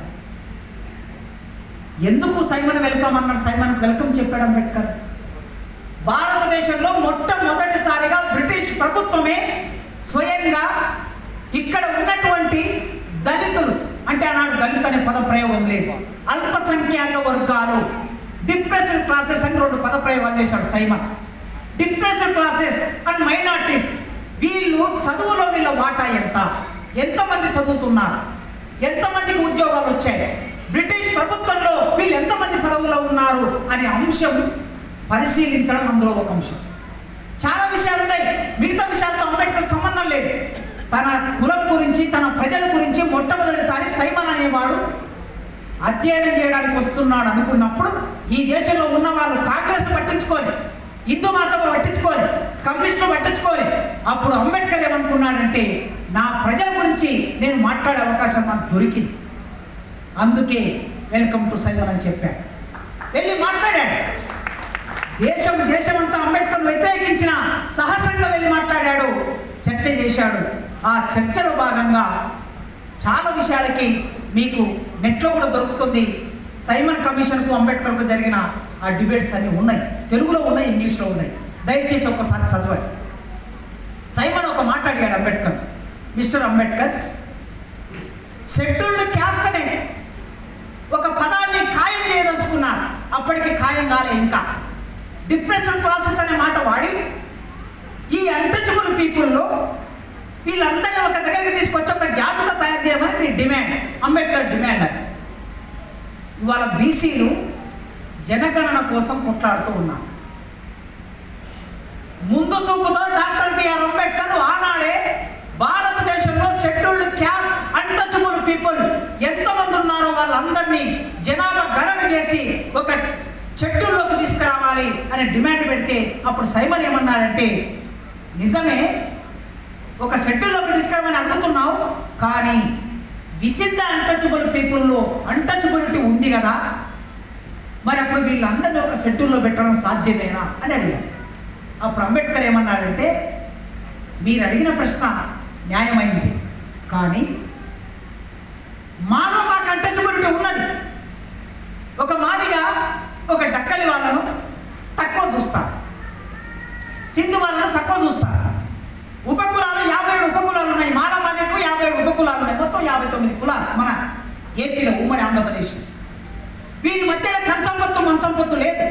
ఎందుకు సైమన్ వెల్కమ్ అన్నాడు? సైమన్కు వెల్కమ్ చెప్పాడు అంబేద్కర్. భారతదేశంలో మొట్టమొదటిసారిగా బ్రిటిష్ ప్రభుత్వమే స్వయంగా ఇక్కడ ఉన్నటువంటి దళితులు, అంటే ఆనాడు దళిత్ అనే పద ప్రయోగం లేదు, అల్పసంఖ్యాక వర్గాలు, డిప్రెస్డ్ క్లాసెస్ అని 2 పదప్రయోగాలు చేశాడు Simon. Depressed classes and minorities, వీళ్ళు చదువులో వీళ్ళ వాటా ఎంత, ఎంతమంది చదువుతున్నారు, ఎంతమందికి ఉద్యోగాలు వచ్చాయి, బ్రిటిష్ ప్రభుత్వంలో వీళ్ళు ఎంతమంది పదవుల్లో ఉన్నారు అనే అంశం పరిశీలించడం అందులో ఒక అంశం. చాలా విషయాలు ఉన్నాయి, మిగతా విషయాలతో అంబేద్కర్ సంబంధం లేదు. తన కులం గురించి, తన ప్రజల గురించి మొట్టమొదటిసారి సైమన్ అనేవాడు అధ్యయనం చేయడానికి వస్తున్నాడు అనుకున్నప్పుడు ఈ దేశంలో ఉన్న వాళ్ళు కాంగ్రెస్ పట్టించుకోవాలి, హిందూ మహాసభ పట్టించుకోవాలి, కమ్యూనిస్టులు పట్టించుకోవాలి. అప్పుడు అంబేద్కర్ ఏమనుకున్నాడంటే నా ప్రజల గురించి నేను మాట్లాడే అవకాశం నాకు దొరికింది, అందుకే వెల్కమ్ టు సైమన్ అని చెప్పాడు. వెళ్ళి మాట్లాడాడు. దేశమంతా అంబేద్కర్ వ్యతిరేకించిన సాహసంగా వెళ్ళి మాట్లాడాడు, చర్చ చేశాడు. ఆ చర్చలో భాగంగా చాలా విషయాలకి మీకు నెట్లో కూడా దొరుకుతుంది. సైమన్ కమిషన్కు అంబేద్కర్కు జరిగిన ఆ డిబేట్స్ అన్నీ ఉన్నాయి, తెలుగులో ఉన్నాయి, ఇంగ్లీష్లో ఉన్నాయి, దయచేసి ఒక్కసారి చదవండి. సైమన్ ఒక మాట్లాడాడు Ambedkar, mister Ambedkar, scheduled caste అనే ఒక పదాన్ని ఖాయం చేయదలుచుకున్నారు, అప్పటికి ఖాయం కాలే ఇంకా. డిప్రెషన్ క్లాసెస్ అనే మాట వాడి ఈ అన్టచబుల్ పీపుల్లో వీళ్ళందరినీ ఒక దగ్గరికి తీసుకొచ్చి ఒక జాబితా తయారు చేయమని మీ డిమాండ్, అంబేద్కర్ డిమాండ్. అది ఇవాళ బీసీలు జనగణన కోసం కొట్లాడుతూ ఉన్నారు. ముందు చూపుతో డాక్టర్ బిఆర్ అంబేద్కర్ ఆనాడే భారతదేశంలో షెడ్యూల్డ్ క్యాస్ట్ అన్టచబుల్ పీపుల్ ఎంతమంది ఉన్నారో వాళ్ళందరినీ జనాభా గణన చేసి ఒక షెడ్యూల్లోకి తీసుకురావాలి అని డిమాండ్ పెడితే అప్పుడు సైమన్ ఏమన్నాడంటే నిజమే, ఒక షెడ్యూల్లోకి తీసుకురామని అడుగుతున్నావు, కానీ వితిన్ ద అన్టచబుల్ పీపుల్లో అన్టచబిలిటీ ఉంది కదా, మరి అప్పుడు వీళ్ళందరినీ ఒక షెడ్యూల్లో పెట్టడం సాధ్యమేనా అని అడిగాడు. అప్పుడు అంబేద్కర్ ఏమన్నాడంటే మీరు అడిగిన ప్రశ్న న్యాయమైంది, కానీ మాలో మాకు అన్టచబిలిటీ ఉన్నది. ఒక మాదిగా ఒక డక్కలి వాళ్ళను తక్కువ చూస్తారు, సింధు వాళ్ళను తక్కువ చూస్తారు. ఉపకులాలు 57 ఉపకులాలు ఉన్నాయి, మాల మాదికు 57 ఉపకులాలు ఉన్నాయి, మొత్తం 59 కులాలు మన ఏపీలో, ఉమ్మడి ఆంధ్రప్రదేశ్. వీరి మధ్యలో కంచం పొత్తు మంచం పొత్తు లేదు,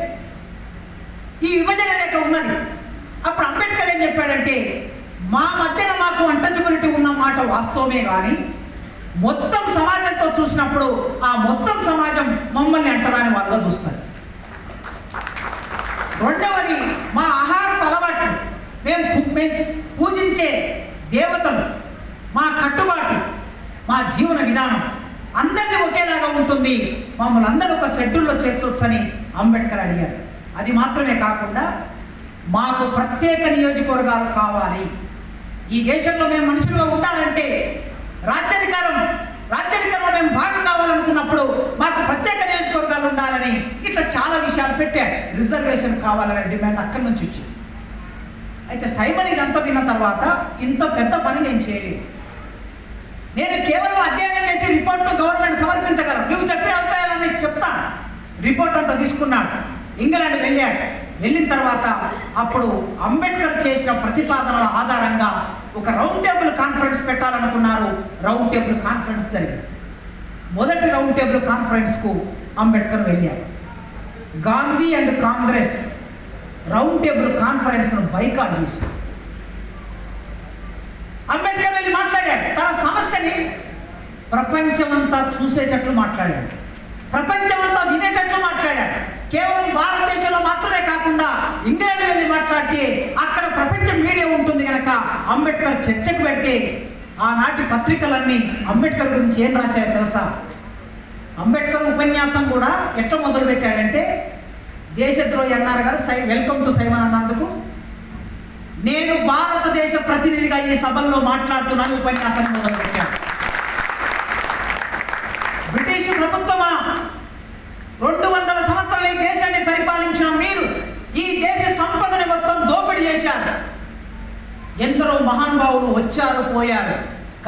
ఈ విభజన రేఖ ఉన్నది. అప్పుడు అంబేద్కర్ ఏం చెప్పాడంటే మా మధ్యన మాకు అన్టచబిలిటీ ఉన్న మాట వాస్తవమే, కానీ మొత్తం సమాజంతో చూసినప్పుడు ఆ మొత్తం సమాజం మమ్మల్ని అంటరాని వాళ్ళగా చూస్తారు. రెండవది మా ఆహారపు అలవాట్లు, మేము పూజించే దేవతలు, మా కట్టుబాటు, మా జీవన విధానం అందరినీ ఒకేలాగా ఉంటుంది, మమ్మల్ని అందరూ ఒక షెడ్యూల్లో చేర్చొచ్చని అంబేద్కర్ అడిగారు. అది మాత్రమే కాకుండా మాకు ప్రత్యేక నియోజకవర్గాలు కావాలి, ఈ దేశంలో మేము మనుషులుగా ఉండాలంటే రాజ్యాధికారంలో మేము భాగం కావాలనుకున్నప్పుడు మాకు ప్రత్యేక నియోజకవర్గాలు ఉండాలని ఇట్లా చాలా విషయాలు పెట్టాడు. రిజర్వేషన్ కావాలనే డిమాండ్ అక్కడి నుంచి వచ్చింది. అయితే సైమన్ ఇదంతా విన్న తర్వాత ఇంత పెద్ద పని నేను చేయలేదు, నేను కేవలం అధ్యయనం చేసి రిపోర్ట్ గవర్నమెంట్ సమర్పించగలను, నువ్వు చెప్పిన అభిప్రాయాలన్నీ చెప్తాను. రిపోర్ట్ అంతా తీసుకున్నాడు, ఇంగ్లాండ్ వెళ్ళాడు. వెళ్ళిన తర్వాత అప్పుడు అంబేద్కర్ చేసిన ప్రతిపాదనల ఆధారంగా ఒక రౌండ్ టేబుల్ కాన్ఫరెన్స్ పెట్టాలనుకున్నారు. రౌండ్ టేబుల్ కాన్ఫరెన్స్ జరిగింది. మొదటి రౌండ్ టేబుల్ కాన్ఫరెన్స్కు అంబేద్కర్ వెళ్ళారు. Gandhi and Congress round table కాన్ఫరెన్స్ను బైకాట్ చేశారు. అంబేద్కర్ వెళ్ళి మాట్లాడాడు, తన సమస్యని ప్రపంచమంతా చూసేటట్లు మాట్లాడాడు, ప్రపంచమంతా వినేటట్లు మాట్లాడాడు. కేవలం భారతదేశంలో మాత్రమే కాకుండా ఇంగ్లాండ్ వెళ్ళి మాట్లాడితే అక్కడ ప్రపంచ మీడియా ఉంటుంది కనుక అంబేద్కర్ చర్చకు పెడితే ఆనాటి పత్రికలన్నీ అంబేద్కర్ గురించి ఏం రాశాయో తెలుసా? అంబేద్కర్ ఉపన్యాసం కూడా ఎట్లా మొదలు పెట్టాడంటే దేశద్రోహి అన్నారు కదా, వెల్కమ్ టు సైమన్ అన్నందుకు. నేను భారతదేశ ప్రతినిధిగా ఈ సభల్లో మాట్లాడుతున్నాను. ఉపన్యాసాన్ని మొదలుపెట్టాను. బ్రిటిష్ ప్రభుత్వమా, 200 సంవత్సరాలు ఈ దేశాన్ని పరిపాలించిన మీరు ఈ దేశ సంపదని మొత్తం దోపిడీ చేశారు. ఎందరో మహానుభావులు వచ్చారు పోయారు,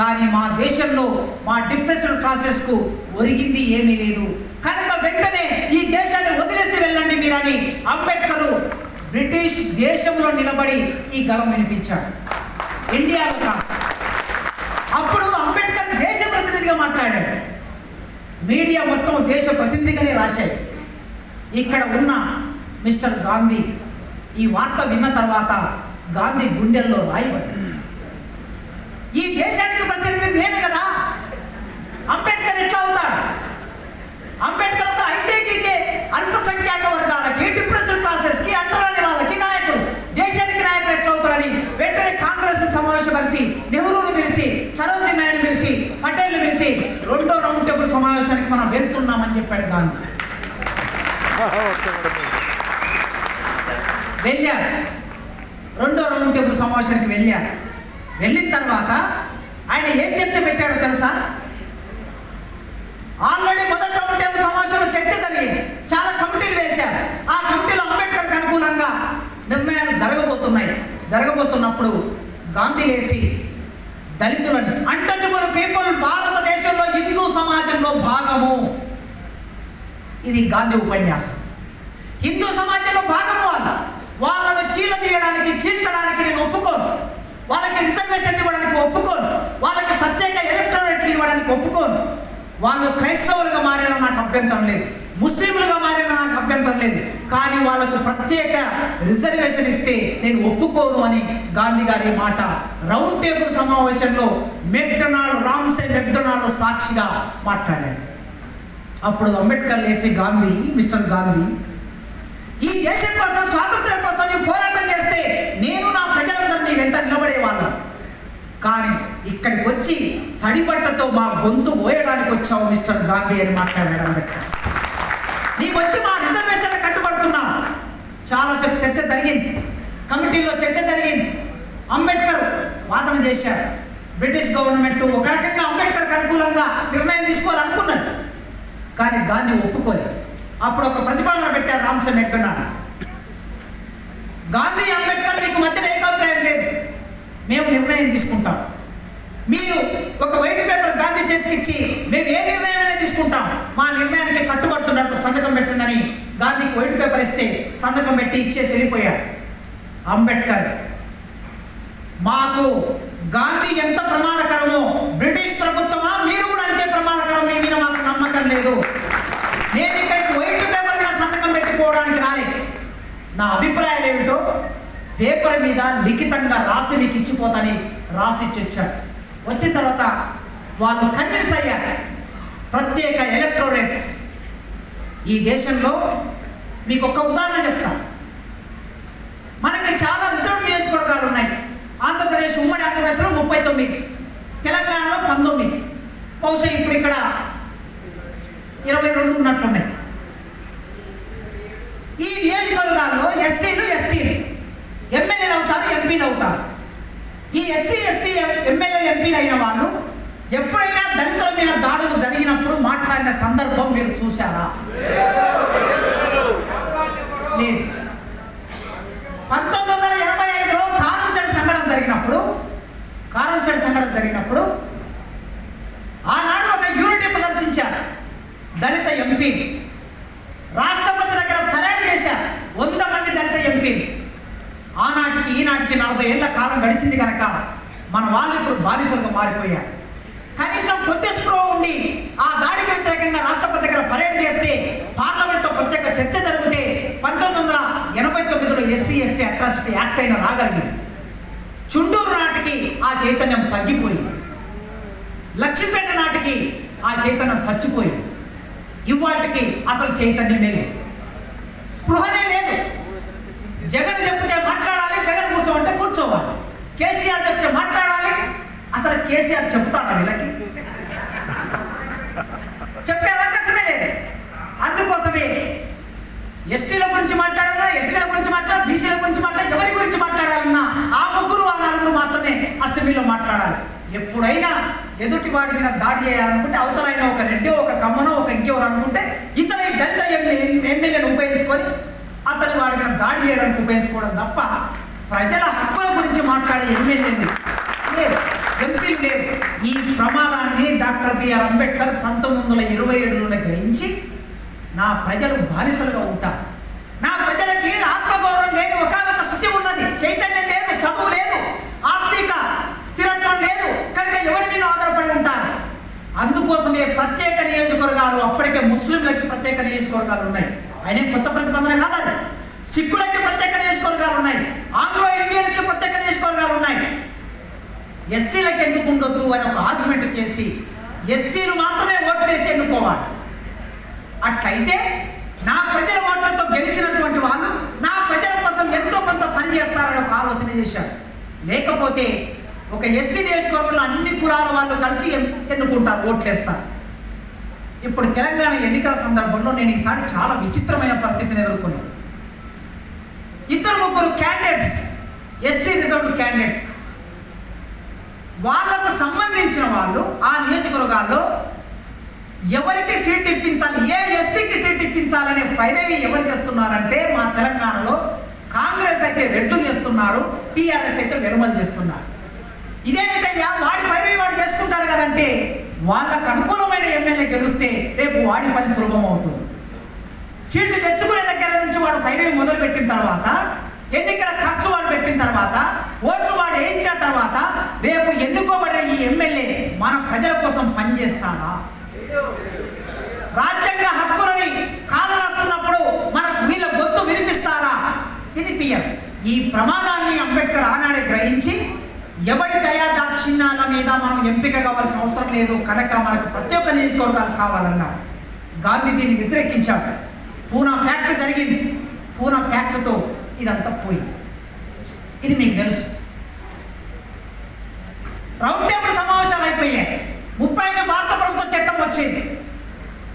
కానీ మా దేశంలో మా డిప్రెషన్ క్లాసెస్కు ఒరిగింది ఏమీ లేదు. కనుక వెంటనే ఈ దేశాన్ని వదిలేసి వెళ్ళండి మీరని అంబేద్కర్ బ్రిటిష్ దేశంలో నిలబడి ఈ గళం వినిపించాడు, ఇండియాలో కాదు. అప్పుడు అంబేద్కర్ దేశ ప్రతినిధిగా మాట్లాడాడు. మీడియా మొత్తం దేశ ప్రతినిధిగానే రాశాయి. ఇక్కడ ఉన్న మిస్టర్ గాంధీ ఈ వార్త విన్న తర్వాత గాంధీ గుండెల్లో రాయబడ్డాడు. ఈ దేశానికి ప్రతినిధి నేను కదా, అంబేద్కర్ ఎట్లా అవుతాడు? అంబేద్కర్ ఒక ఐదేకీకే అల్పసంఖ్యాక వర్గాలకి, డిప్రెషన్ క్లాసెస్కి, అంటరాని వాళ్ళకి నాయకుడు, దేశానికి నాయకుడు ఎట్లా అవుతాడని వెంటనే కాంగ్రెస్ సమావేశపరిచి నెహ్రూను పిలిచి, సరోజినీ నాయుడు పిలిచి, పటేల్ని పిలిచి 2వ రౌండ్ టేబుల్ సమావేశానికి మనం వెళ్తున్నామని చెప్పాడు గాంధీ. వెళ్ళారు. 2వ రౌండ్ టేబుల్ సమావేశానికి వెళ్ళారు. వెళ్ళిన తర్వాత ఆయన ఏం చర్చ పెట్టాడో తెలుసా? ఆల్రెడీ మొదటి రౌండ్ టేబుల్ సమావేశంలో చర్చ జరిగింది, చాలా కమిటీలు వేశారు. ఆ కమిటీలో అంబేద్కర్కి అనుకూలంగా నిర్ణయాలు జరగబోతున్నప్పుడు గాంధీ లేచి దళితులని, అన్టచబుల్ పీపుల్ భారతదేశంలో హిందూ సమాజంలో భాగము, ఇది గాంధీ ఉపన్యాసం. హిందూ సమాజంలో భాగము వాళ్ళను చీల్చడానికి నేను ఒప్పుకోను. వాళ్ళకి రిజర్వేషన్ ఇవ్వడానికి ఒప్పుకోను. వాళ్ళకి ప్రత్యేక ఎలక్టోరేట్లు ఇవ్వడానికి ఒప్పుకోను. వాళ్ళు క్రైస్తవులుగా మారినా నాకు అభ్యంతరం లేదు, ముస్లింలుగా మారినా నాకు అభ్యంతరం లేదు, కానీ వాళ్ళకు ప్రత్యేక రిజర్వేషన్ ఇస్తే నేను ఒప్పుకోను అని గాంధీ గారి మాట రౌండ్ టేబుల్ సమావేశంలో రామ్సే మెక్డొనాల్డ్ సాక్షిగా మాట్లాడాడు. అప్పుడు అంబేద్కర్ లేసి మిస్టర్ గాంధీ, ఈ దేశం కోసం, స్వాతంత్ర్యం కోసం నీవు పోరాటం చేస్తే నేను నా ప్రజలందరినీ వెంట నిలబడేవాళ్ళం, కానీ ఇక్కడికి వచ్చి తడిబట్టతో మా గొంతు పోయడానికి వచ్చావు మిస్టర్ గాంధీ అని మాట్లాడాడు అంబేద్కర్. నీకు వచ్చి మా రిజర్వేషన్లు కట్టుబడుతున్నాం. చాలాసేపు చర్చ జరిగింది, కమిటీలో చర్చ జరిగింది. అంబేద్కర్ వాదన చేశారు. బ్రిటిష్ గవర్నమెంట్ ఒక రకంగా అంబేద్కర్కి అనుకూలంగా నిర్ణయం తీసుకోవాలనుకున్నది, కానీ గాంధీ ఒప్పుకోలేదు. అప్పుడు ఒక ప్రతిపాదన పెట్టారు రామ్సే మెక్డొనాల్డ్. గాంధీ, అంబేద్కర్ మీకు మధ్యన ఏకాభిప్రాయం లేదు, మేము నిర్ణయం తీసుకుంటాం. మీరు ఒక వైట్ పేపర్ గాంధీ చేతికిచ్చి మేము ఏ నిర్ణయమైనా తీసుకుంటాం, మా నిర్ణయానికి కట్టుబడుతున్నట్టు సంతకం పెట్టండి గాంధీకి వైట్ పేపర్ ఇస్తే సంతకం పెట్టి ఇచ్చేసి వెళ్ళిపోయాడు. అంబేద్కర్, మాకు గాంధీ ఎంత ప్రమాదకరమో బ్రిటిష్ ప్రభుత్వమా మీరు కూడా అంతే ప్రమాదకరం, మీ మీద మాకు నమ్మకం లేదు. నేను ఇక్కడికి వైట్ పేపర్ మీద సంతకం పెట్టిపోవడానికి రాలేదు. నా అభిప్రాయాలు ఏమిటో పేపర్ మీద లిఖితంగా రాసి మీకు ఇచ్చిపోతాని రాసి ఇచ్చాడు. వచ్చిన తర్వాత వాళ్ళు కన్విన్స్ అయ్యారు. ప్రత్యేక ఎలక్టోరేట్స్ ఈ దేశంలో మీకు ఒక ఉదాహరణ చెప్తా. మనకి చాలా రిజర్వ్ నియోజకవర్గాలు ఉన్నాయి. ఆంధ్రప్రదేశ్, ఉమ్మడి ఆంధ్రప్రదేశ్లో 39, తెలంగాణలో 19, బహుశా ఇప్పుడు ఇక్కడ 22 ఉన్నట్లున్నాయి. ఈ నియోజకవర్గాల్లో ఎస్సీలు, ఎస్టీలు ఎమ్మెల్యేలు అవుతారు, ఎంపీలు అవుతారు. ఈ ఎస్సీ, ఎస్టీ ఎమ్మెల్యేలు, ఎంపీలు అయిన వాళ్ళు ఎప్పుడైనా దళితుల మీద దాడులు జరిగినప్పుడు మాట్లాడిన సందర్భం మీరు చూశారా? లేదు. 1985లో కారంచేడు సంఘటన జరిగినప్పుడు ఆనాడు ఒక యూనిటీ ప్రదర్శించారు దళిత ఎంపీలు. రాష్ట్రపతి దగ్గర పరేడ్ చేశారు 100 మంది దళిత ఎంపీలు. ఆనాటికి ఈనాటికి 40 ఏళ్ల కాలం గడిచింది కనుక మన వాళ్ళు ఇప్పుడు బానిసలుగా మారిపోయారు. కనీసం కొద్ది స్పృహ ఉండి ఆ దాడికి వ్యతిరేకంగా రాష్ట్రపతి దగ్గర పరేడ్ చేస్తే, పార్లమెంట్లో ప్రత్యేక చర్చ జరిగితే 1989లో ఎస్సీ ఎస్టీ అట్రాసిటీ యాక్ట్ అయిన రాగలిగింది. చుండూరు నాటికి ఆ చైతన్యం తగ్గిపోయింది. లక్ష్మీపేట నాటికి ఆ చైతన్యం చచ్చిపోయింది. ఇవాటికి అసలు చైతన్యమే లేదు, స్పృహనే లేదు. జగన్ చెప్తే మాట్లాడాలి, జగన్ కూర్చోమంటే కూర్చోవాలి. కేసీఆర్ చెప్తే మాట్లాడాలి, అసలు కేసీఆర్ చెప్తాడా వీళ్ళకి? చెప్పే అవకాశమే లేదు. అందుకోసమే ఎస్సీల గురించి మాట్లాడాలన్నా, ఎస్టీల గురించి మాట్లాడాలి, బీసీల గురించి మాట్లాడాలి, ఎవరి గురించి మాట్లాడాలన్నా ఆ ముగ్గురు ఆ నలుగురు మాత్రమే అసెంబ్లీలో మాట్లాడాలి. ఎప్పుడైనా ఎదుటి వాడి మీద దాడి చేయాలనుకుంటే అవతలైన ఒక రెడ్డి, ఒక కమ్మనో, ఒక ఇంకెవరు అనుకుంటే ఇతర దళిత ఎమ్మెల్యేను ఉపయోగించుకొని అతని వాడి మీద దాడి చేయడానికి ఉపయోగించుకోవడం తప్ప ప్రజల హక్కుల గురించి మాట్లాడే ఎమ్మెల్యేలు లేదు, ఎంపీలు లేదు. ఈ ప్రమాదాన్ని డాక్టర్ బిఆర్ అంబేద్కర్ 1927లోనే గ్రహించి నా ప్రజలు బానిసలుగా ఉంటారు, నా ప్రజలకి ఆత్మగౌరవం లేని ఒకనొక స్థితి ఉన్నది, చైతన్యం లేదు, చదువు లేదు, ఆర్థిక స్థిరత్వం లేదు, కనుక ఎవరి మీద ఆధారపడి ఉంటారు. అందుకోసమే ప్రత్యేక నియోజకవర్గాలు, అప్పటికే ముస్లింలకి ప్రత్యేక నియోజకవర్గాలు ఉన్నాయి. అయినా కొత్త ప్రతిపాదన కాదు అది. సిక్కులకి ప్రత్యేక నియోజకవర్గాలు ఉన్నాయి, ఆంగ్లో ఇండియన్కి ప్రత్యేక నియోజకవర్గాలు ఉన్నాయి. ఎస్సీలకు ఎందుకు ఉండొద్దు అని ఒక ఆర్గ్యుమెంట్ చేసి ఎస్సీలు మాత్రమే ఓట్లు వేసి ఎన్నుకోవాలి. అట్లయితే నా ప్రజల ఓట్లతో గెలిచినటువంటి వాళ్ళు నా ప్రజల కోసం ఎంతో కొంత పని చేస్తారని ఒక ఆలోచన చేశారు. లేకపోతే ఒక ఎస్సీ నియోజకవర్గంలో అన్ని కులాల వాళ్ళు కలిసి ఎన్నుకుంటారు, ఓట్లేస్తారు. ఇప్పుడు తెలంగాణ ఎన్నికల సందర్భంలో నేను ఈసారి చాలా విచిత్రమైన పరిస్థితిని ఎదుర్కొన్నాను. 2-3 క్యాండిడేట్స్, ఎస్సీ రిజర్వ్డ్ క్యాండిడేట్స్, వాళ్ళకు సంబంధించిన వాళ్ళు ఆ నియోజకవర్గాల్లో ఎవరికి సీట్ ఇప్పించాలి, ఏ ఎస్సీకి సీట్ ఇప్పించాలనే ఫైనవి ఎవరు చేస్తున్నారంటే మా తెలంగాణలో కాంగ్రెస్ అయితే రెడ్లు చేస్తున్నారు, టీఆర్ఎస్ అయితే వెలుమలు చేస్తున్నారు. ఇదేంటయ్యా, వాడి పైరవి వాడు చేసుకుంటాడు కదంటే వాళ్ళకు అనుకూలమైన ఎమ్మెల్యే గెలిస్తే రేపు వాడి పని సులభం అవుతుంది. సీట్లు తెచ్చుకునే దగ్గర నుంచి వాడు పైరవి మొదలు పెట్టిన తర్వాత, ఎన్నికల ఖర్చు వాడు పెట్టిన తర్వాత, ఓట్లు వాడు వేయించిన తర్వాత రేపు ఎన్నుకోబడిన ఈ ఎమ్మెల్యే మన ప్రజల కోసం పనిచేస్తాడా, రాజ్యాంగ హక్కులని కాలరాస్తున్నప్పుడు మనకు వీళ్ళ గొంతు వినిపిస్తారా, వినిపియరు. ఈ ప్రమాదాన్ని అంబేద్కర్ ఆనాడే గ్రహించి ఎవరి దయా దాక్షిణ్యాల మీద మనం ఎంపిక కావాల్సిన అవసరం లేదు కనుక మనకు ప్రతి ఒక్క నియోజకవర్గాలు కావాలన్నారు. గాంధీ దీన్ని వ్యతిరేకించాడు. పూనా ఫ్యాక్ట్ జరిగింది, పూనా ఫ్యాక్ట్తో ఇదంతా పోయింది. ఇది మీకు తెలుసు. రౌండ్ టేబుల్ సమావేశాలు అయిపోయాయి. 35 భారత ప్రభుత్వ చట్టం వచ్చింది.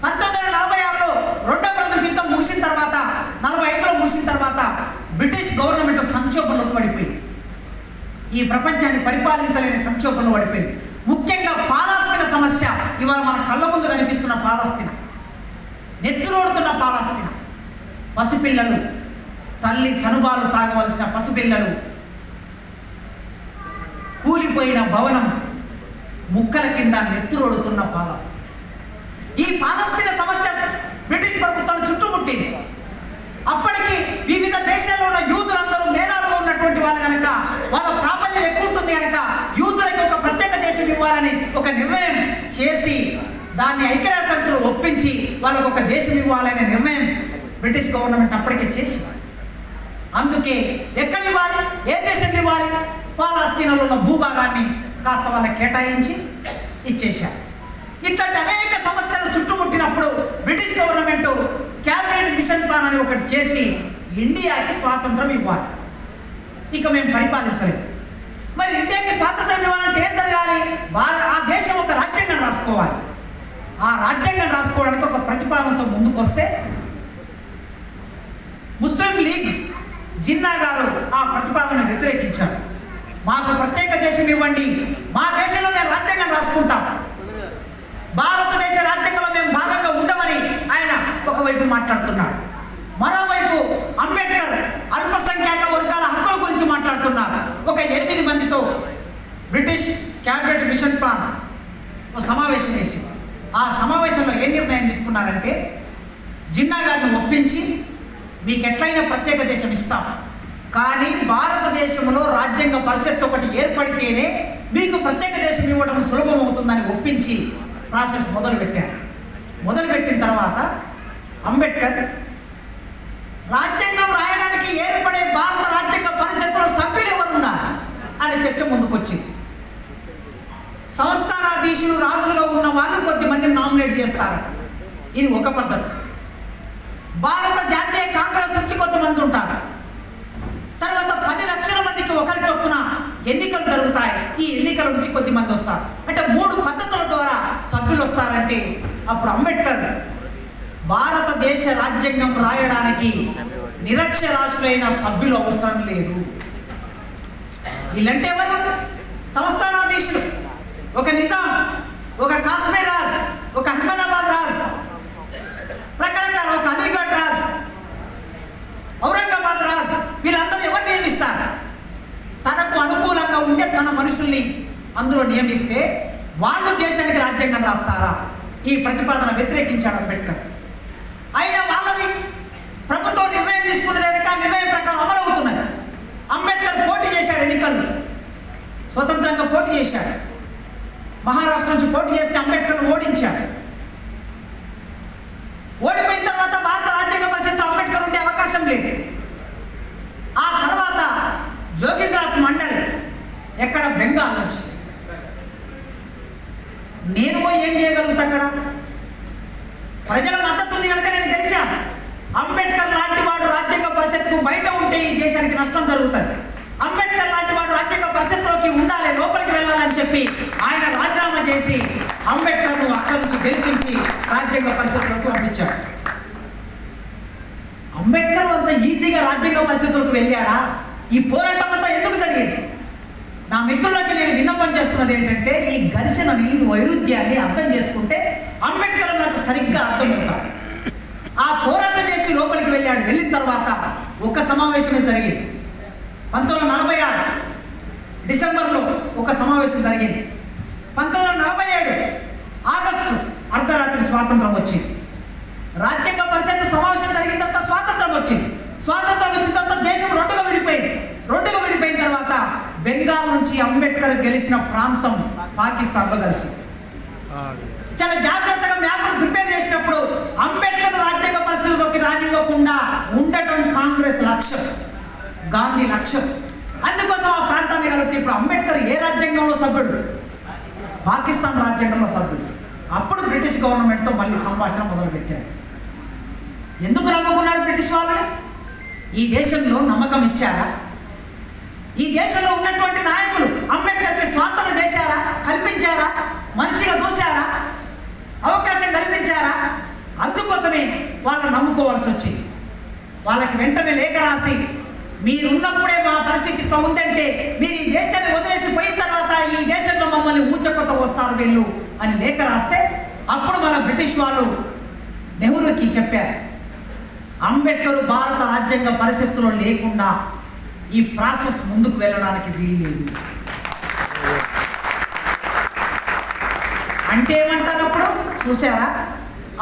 1946లో రెండో ప్రపంచ యుద్ధం ముగిసిన తర్వాత, 45లో ముగిసిన తర్వాత బ్రిటిష్ గవర్నమెంట్ సంక్షోభంలోకి పడిపోయింది. ఈ ప్రపంచాన్ని పరిపాలించలేని సంక్షోభంలో పడిపోయింది. ముఖ్యంగా పాలస్తీనా సమస్య ఇవాళ మన కళ్ళ ముందు కనిపిస్తున్న పాలస్తీనా, నెత్తురోడుతున్న పాలస్తీనా, పసిపిల్లలు, తల్లి చనుబాలు తాగవలసిన పసిపిల్లలు, కూలిపోయిన భవనం, ముక్కల కింద నెత్తురోడుతున్న పాలస్తీనా. ఈ పాలస్తీనా సమస్య బ్రిటిష్ ప్రభుత్వాన్ని చుట్టుముట్టింది. అప్పటికి వివిధ దేశాల్లో ఉన్న యూదులందరూ మేధావులుగా ఉన్నటువంటి వాళ్ళు కనుక వాళ్ళ ప్రాబల్యం ఎక్కువ ఉంటుంది కనుక యూదులకి ఒక ప్రత్యేక దేశం ఇవ్వాలని ఒక నిర్ణయం చేసి దాన్ని ఐక్యరాజ్య సమితిలో ఒప్పించి వాళ్ళకు ఒక దేశం ఇవ్వాలనే నిర్ణయం బ్రిటిష్ గవర్నమెంట్ అప్పటికే చేసింది. అందుకే ఎక్కడ ఇవ్వాలి, ఏ దేశం ఇవ్వాలి, పాలస్తీనాలో ఉన్న భూభాగాన్ని కాస్త వాళ్ళకి కేటాయించి ఇచ్చేశారు. ఇట్లాంటి అనేక సమస్యలు చుట్టుముట్టినప్పుడు British government cabinet mission plan అని ఒకటి చేసి ఇండియాకి స్వాతంత్రం ఇవ్వాలి, ఇక మేము పరిపాలించలేము. మరి ఇండియాకి స్వాతంత్రం ఇవ్వాలంటే ఏం జరగాలి, ఆ దేశం ఒక రాజ్యాంగం రాసుకోవాలి. ఆ రాజ్యాంగం రాసుకోవడానికి ఒక ప్రతిపాదనతో ముందుకు వస్తే ముస్లిం లీగ్ జిన్నా గారు ఆ ప్రతిపాదన వ్యతిరేకించారు. మాకు ప్రత్యేక దేశం ఇవ్వండి, మా దేశంలో మేము రాజ్యాంగం రాసుకుంటాం, భారతదేశ రాజ్యాంగంలో మేము భాగంగా ఉండమని ఆయన ఒకవైపు మాట్లాడుతున్నాడు. మరోవైపు అంబేద్కర్ అల్పసంఖ్యాక వర్గాల హక్కుల గురించి మాట్లాడుతున్నారు. ఒక 8 మందితో బ్రిటిష్ క్యాబినెట్ మిషన్ ప్లాన్ సమావేశం చేసింది. ఆ సమావేశంలో ఏ నిర్ణయం తీసుకున్నారంటే జిన్నా గారిని ఒప్పించి మీకు ఎట్లయినా ప్రత్యేక దేశం ఇస్తాం, కానీ భారతదేశంలో రాజ్యాంగ పరిషత్ ఒకటి ఏర్పడితేనే మీకు ప్రత్యేక దేశం ఇవ్వడం సులభం అవుతుందని ఒప్పించి ప్రాసెస్ మొదలుపెట్టారు. మొదలుపెట్టిన తర్వాత అంబేద్కర్ రాజ్యాంగం రాయడానికి ఏర్పడే భారత రాజ్యాంగ పరిషత్తులో సభ్యులు ఎవరున్నారు అనే చర్చ ముందుకొచ్చింది. సంస్థానాధీశులు రాజులుగా ఉన్న వాళ్ళు కొద్దిమందిని నామినేట్ చేస్తారట, ఇది ఒక పద్ధతి. భారత జాతీయ కాంగ్రెస్ నుంచి కొంతమంది ఉంటారు. తర్వాత 10 లక్షల మందికి ఒకరి చొప్పున ఎన్నికలు జరుగుతాయి. ఈ ఎన్నికల నుంచి కొద్దిమంది వస్తారు. అంటే 3 పద్ధతుల ద్వారా సభ్యులు వస్తారంటే అప్పుడు అంబేద్కర్ భారతదేశ భారతదేశ రాజ్యాంగం రాయడానికి నిరక్షరాస్యులైన సభ్యులు అవసరం లేదు. వీళ్ళంటే ఎవరు? సంస్థానాధీశులు, ఒక నిజాం, ఒక కాశ్మీర్ రాజ్, ఒక అహ్మదాబాద్ రాజ్, రకరకాల ఒక అలీగఢ్ రాజ్, ఔరంగాబాద్ రాజ్. వీళ్ళందరూ ఎవరు నియమిస్తారు? తనకు అనుకూలంగా ఉండే తన మనుషుల్ని అందులో నియమిస్తే వాళ్ళు దేశానికి రాజ్యాంగం రాస్తారా? ఈ ప్రతిపాదన వ్యతిరేకించాడు అంబేద్కర్. అయినా వాళ్ళది ప్రభుత్వం నిర్ణయం తీసుకున్నది కనుక నిర్ణయం ప్రకారం అమలవుతున్నది. అంబేద్కర్ పోటీ చేశాడు, ఎన్నికల్లో స్వతంత్రంగా పోటీ చేశాడు. మహారాష్ట్ర నుంచి పోటీ చేస్తే అంబేద్కర్ను ఓడించాడు. ఓడిపోయిన తర్వాత భారత రాజ్యాంగ పరిషత్తులో అంబేద్కర్ ఉండే అవకాశం లేదు. ఆ తర్వాత జోగినాథ్ మండల్ ఎక్కడ బెంగాల్ నుంచి. నేను ఏం చేయగలుగుతా? అక్కడ ప్రజల మద్దతు ఉంది కనుక నేను గెలిచాను. అంబేద్కర్ లాంటి వాడు రాజ్యాంగ పరిషత్తుకు బయట ఉంటే ఈ దేశానికి నష్టం జరుగుతుంది. అంబేద్కర్ లాంటి వాడు రాజ్యాంగ పరిషత్తులోకి ఉండాలి, లోపలికి వెళ్ళాలని చెప్పి ఆయన రాజీనామా చేసి అంబేద్కర్ను అక్కడి నుంచి గెలిపించి రాజ్యాంగ పరిషత్తులోకి పంపించాడు. అంబేద్కర్ అంత ఈజీగా రాజ్యాంగ పరిషత్తులకు వెళ్ళాడా? ఈ పోరాటం అంతా ఎందుకు జరిగింది? నా మిత్రులకి నేను విన్నపం చేస్తున్నది ఏంటంటే, ఈ ఘర్షణని, వైరుధ్యాన్ని అర్థం చేసుకుంటే అంబేద్కర్ మనకు సరిగ్గా అర్థమవుతాడు. ఆ పోరాటం చేసి లోపలికి వెళ్ళాడు. వెళ్ళిన తర్వాత ఒక సమావేశమే జరిగింది. 1946 డిసెంబర్లో ఒక సమావేశం జరిగింది. 1947 ఆగస్టు అర్ధరాత్రి స్వాతంత్రం వచ్చింది. రాజ్యాంగ పరిషత్ సమావేశం జరిగిన తర్వాత స్వాతంత్రం వచ్చింది. స్వాతంత్రం వచ్చిన తర్వాత దేశం రెండుగా విడిపోయింది. రెండుగా విడిపోయిన తర్వాత బెంగాల్ నుంచి అంబేద్కర్ గెలిచిన ప్రాంతం పాకిస్తాన్లో కలిసింది. చాలా జాగ్రత్తగా మ్యాప్ను ప్రిపేర్ చేసినప్పుడు అంబేద్కర్ రాజ్యాంగ పరిస్థితుల్లోకి రానివ్వకుండా ఉండటం కాంగ్రెస్ లక్ష్యం, గాంధీ లక్ష్యం. అందుకోసం ఆ ప్రాంతాన్ని కలిపితే ఇప్పుడు అంబేద్కర్ ఏ రాజ్యాంగంలో సభ్యుడు? పాకిస్తాన్ రాజ్యాంగంలో సభ్యుడు. అప్పుడు బ్రిటిష్ గవర్నమెంట్తో మళ్ళీ సంభాషణ మొదలుపెట్టాడు. ఎందుకు నమ్ముకున్నాడు బ్రిటిష్ వాళ్ళని? ఈ దేశంలో నమ్మకం ఇచ్చారా? ఈ దేశంలో ఉన్నటువంటి నాయకులు అంబేద్కర్కి స్వాతంత్ర చేశారా? కల్పించారా? మనిషిగా చూశారా? అవకాశం కల్పించారా? అందుకోసమే వాళ్ళని నమ్ముకోవాల్సి వచ్చింది. వాళ్ళకి వెంటనే లేఖ రాసి, మీరున్నప్పుడే మా పరిస్థితి ఇట్లా ఉందంటే మీరు ఈ దేశాన్ని వదిలేసి పోయిన తర్వాత ఈ దేశంలో మమ్మల్ని ఊచకొత్త వస్తారు వీళ్ళు అని లేఖ రాస్తే, అప్పుడు మన బ్రిటిష్ వాళ్ళు నెహ్రూకి చెప్పారు, అంబేద్కర్ భారత రాజ్యాంగ పరిస్థితుల్లో లేకుండా ఈ ప్రాసెస్ ముందుకు వెళ్ళడానికి వీల్లేదు అంటే ఏమంటారు? అప్పుడు చూసారా,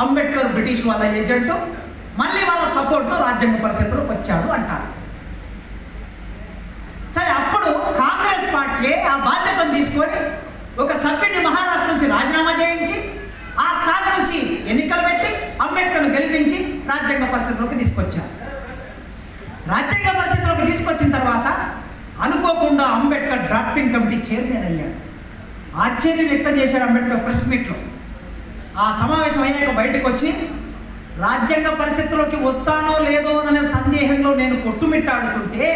అంబేద్కర్ బ్రిటిష్ వాళ్ళ ఏజెంటు, మళ్ళీ వాళ్ళ సపోర్ట్తో రాజ్యాంగ పరిషత్తులోకి వచ్చాడు అంటారు. సరే, అప్పుడు కాంగ్రెస్ పార్టీ ఆ బాధ్యతను తీసుకొని ఒక సభ్యుని మహారాష్ట్ర నుంచి రాజీనామా చేయించి ఆ స్థానం నుంచి ఎన్నికలు పెట్టి అంబేద్కర్ను గెలిపించి రాజ్యాంగ పరిషత్తులోకి తీసుకొచ్చారు. రాజ్యాంగ పరిషత్తులోకి తీసుకొచ్చిన తర్వాత అనుకోకుండా అంబేద్కర్ డ్రాఫ్టింగ్ కమిటీ చైర్మన్ అయ్యాడు. ఆశ్చర్యం వ్యక్తం చేశాడు అంబేద్కర్ ప్రెస్ మీట్లో. ఆ సమావేశం అయ్యాక బయటకు వచ్చి, రాజ్యాంగ పరిషత్తులోకి వస్తానో లేదో అనే సందేహంలో నేను కొట్టుమిట్టాడుతుంటే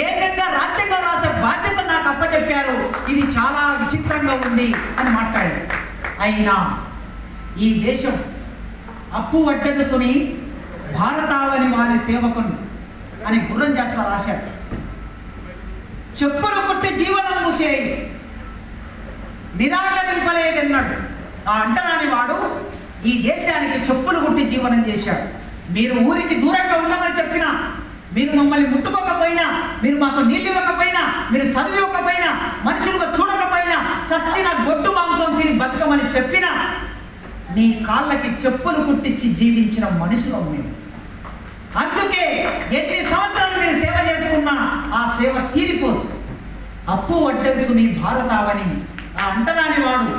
ఏకంగా రాజ్యాంగం రాసే బాధ్యత నాకు అప్పచెప్పారు, ఇది చాలా విచిత్రంగా ఉంది అని మాట్లాడాడు. అయినా ఈ దేశం అప్పు వడ్డెదు సుని భారతావని వారి సేవకులు అని గుర్రం జాస్వా రాశాడు. చెప్పులు కొట్టి జీవనము చేయి నిరాకరింపలేదన్నాడు. ఆ అంటరాని వాడు ఈ దేశానికి చెప్పులు కొట్టి జీవనం చేశాడు. మీరు ఊరికి దూరంగా ఉండమని చెప్పినా, మీరు మమ్మల్ని ముట్టుకోకపోయినా, మీరు మాకు నీళ్ళు ఇవ్వకపోయినా, మీరు చదివివ్వకపోయినా, మనుషులుగా చూడకపోయినా, చచ్చిన గొడ్డు మాంసం తిని బతుకమని చెప్పినా నీ కాళ్ళకి చెప్పులు కుట్టించి జీవించిన మనుషులం మేము. అందుకే ఎన్ని సంవత్సరాలు మీరు సేవ చేసుకున్నా ఆ సేవ తీరిపోదు. అప్పు వడ్డెన్సుని భారతావని ఆ అంటరాని వాడు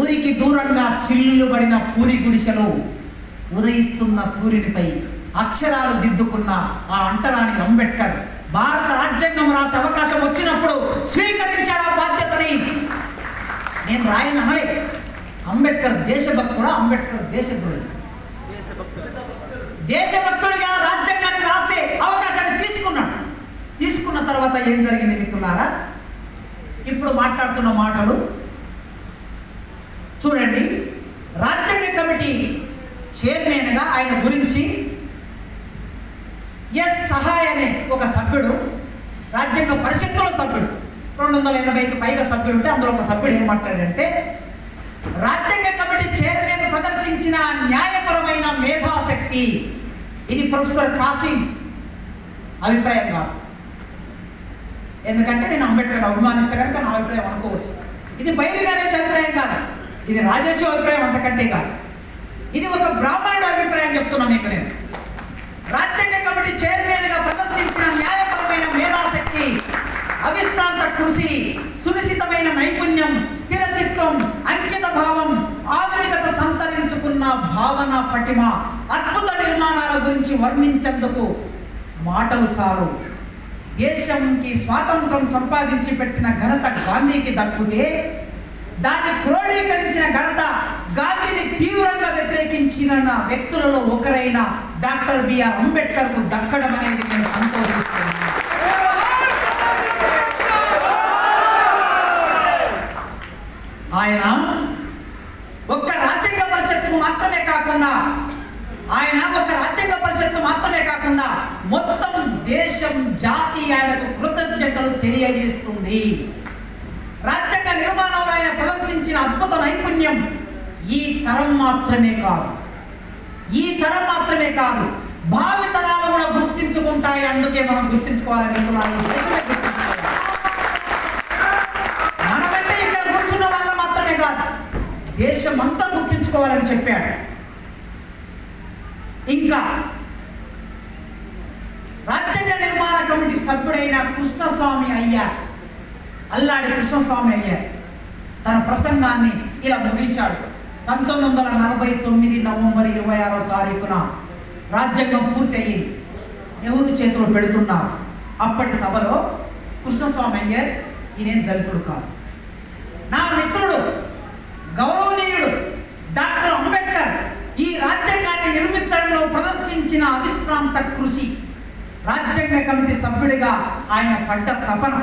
ఊరికి దూరంగా చిల్లులు పడిన పూరి గుడిసెలో ఉదయిస్తున్న సూర్యునిపై అక్షరాలు దిద్దుకున్న ఆ అంటరాని అంబేద్కర్ భారత రాజ్యాంగం రాసే అవకాశం వచ్చినప్పుడు స్వీకరించాడు ఆ బాధ్యతని. నేను రాయను అనలే. అంబేద్కర్ దేశభక్తుడా? అంబేద్కర్ దేశద్రోహి. దేశభక్తుడిగా రాజ్యాంగాన్ని రాసే అవకాశాన్ని తీసుకున్నాడు. తీసుకున్న తర్వాత ఏం జరిగింది మిత్రులారా? ఇప్పుడు మాట్లాడుతున్న మాటలు చూడండి. రాజ్యాంగ కమిటీ చైర్మన్గా ఆయన గురించి ఎస్ సహాయ్ అనే ఒక సభ్యుడు, రాజ్యాంగ పరిషత్తులో సభ్యుడు, 280కి పైగా సభ్యులు ఉంటే అందులో ఒక సభ్యుడు ఏం మాట్లాడంటే, రాజ్యాంగ కమిటీ చైర్మన్ ప్రదర్శించిన న్యాయపరమైన మేధాశక్తి, ఇది ప్రొఫెసర్ కాసిం అభిప్రాయం కాదు, ఎందుకంటే నేను అంబేద్కర్ అభిమానిస్తే కనుక నా అభిప్రాయం అనుకోవచ్చు. ఇది బైరి గణేష్ అభిప్రాయం కాదు, ఇది రాజేష్ అభిప్రాయం అంతకంటే కాదు, ఇది ఒక బ్రాహ్మణుడు అభిప్రాయం చెప్తున్నా మీకు నేను. రాజ్యాంగ కమిటీ చైర్మన్గా ప్రదర్శించిన న్యాయపరమైన మేధాశక్తి, అవిశ్రాంత కృషి, సునిశ్చితమైన నైపుణ్యం, స్థిరచిత్వం, అంకిత భావం, ఆధునికత సంతరించుకున్న భావన పటిమ, అద్భుత నిర్మాణాల గురించి వర్ణించేందుకు మాటలు చాలు. దేశంకి స్వాతంత్రం సంపాదించి పెట్టిన ఘనత గాంధీకి దక్కుతే, దాన్ని క్రోడీకరించిన ఘనత గాంధీని తీవ్రంగా వ్యతిరేకించిన వ్యక్తులలో ఒకరైన డాక్టర్ బిఆర్ అంబేద్కర్కు దక్కడం అనేది నేను సంతోషిస్తున్నాను. ఆయన ఒక్క రాజ్యాంగ పరిషత్తుకు మాత్రమే కాకుండా మొత్తం దేశం జాతి ఆయనకు కృతజ్ఞతలు తెలియజేస్తుంది. రాజ్యాంగ నిర్మాణంలో ఆయన ప్రదర్శించిన అద్భుత నైపుణ్యం ఈ తరం మాత్రమే కాదు, భావి తరాలు కూడా గుర్తించుకుంటాయి. అందుకే మనం గుర్తించుకోవాలి మిత్రులారా, ఈ దేశమే గుర్తించుకోవాలి. మనమంటే ఇక్కడ కూర్చున్న వాళ్ళ మాత్రమే కాదు, దేశం అంతా గుర్తించుకోవాలని చెప్పాడు. ఇంకా రాజ్యాంగ నిర్మాణ కమిటీ సభ్యుడైన కృష్ణస్వామి అయ్యార్, అల్లాడి కృష్ణస్వామి అయ్యార్ తన ప్రసంగాన్ని ఇలా ముగించాడు. 1949 నవంబర్ 26వ తారీఖున రాజ్యాంగం పూర్తి అయ్యింది, నెహ్రూ చేతిలో పెడుతున్నారు. అప్పటి సభలో కృష్ణస్వామి అయ్యార్, ఈయన దళితుడు కాదు, నా మిత్రుడు గౌరవనీయుడు డాక్టర్ అంబేద్కర్ ఈ రాజ్యాంగాన్ని నిర్మించడంలో ప్రదర్శించిన అవిశ్రాంత కృషి, రాజ్యాంగ కమిటీ సభ్యుడిగా ఆయన పడ్డ తపన,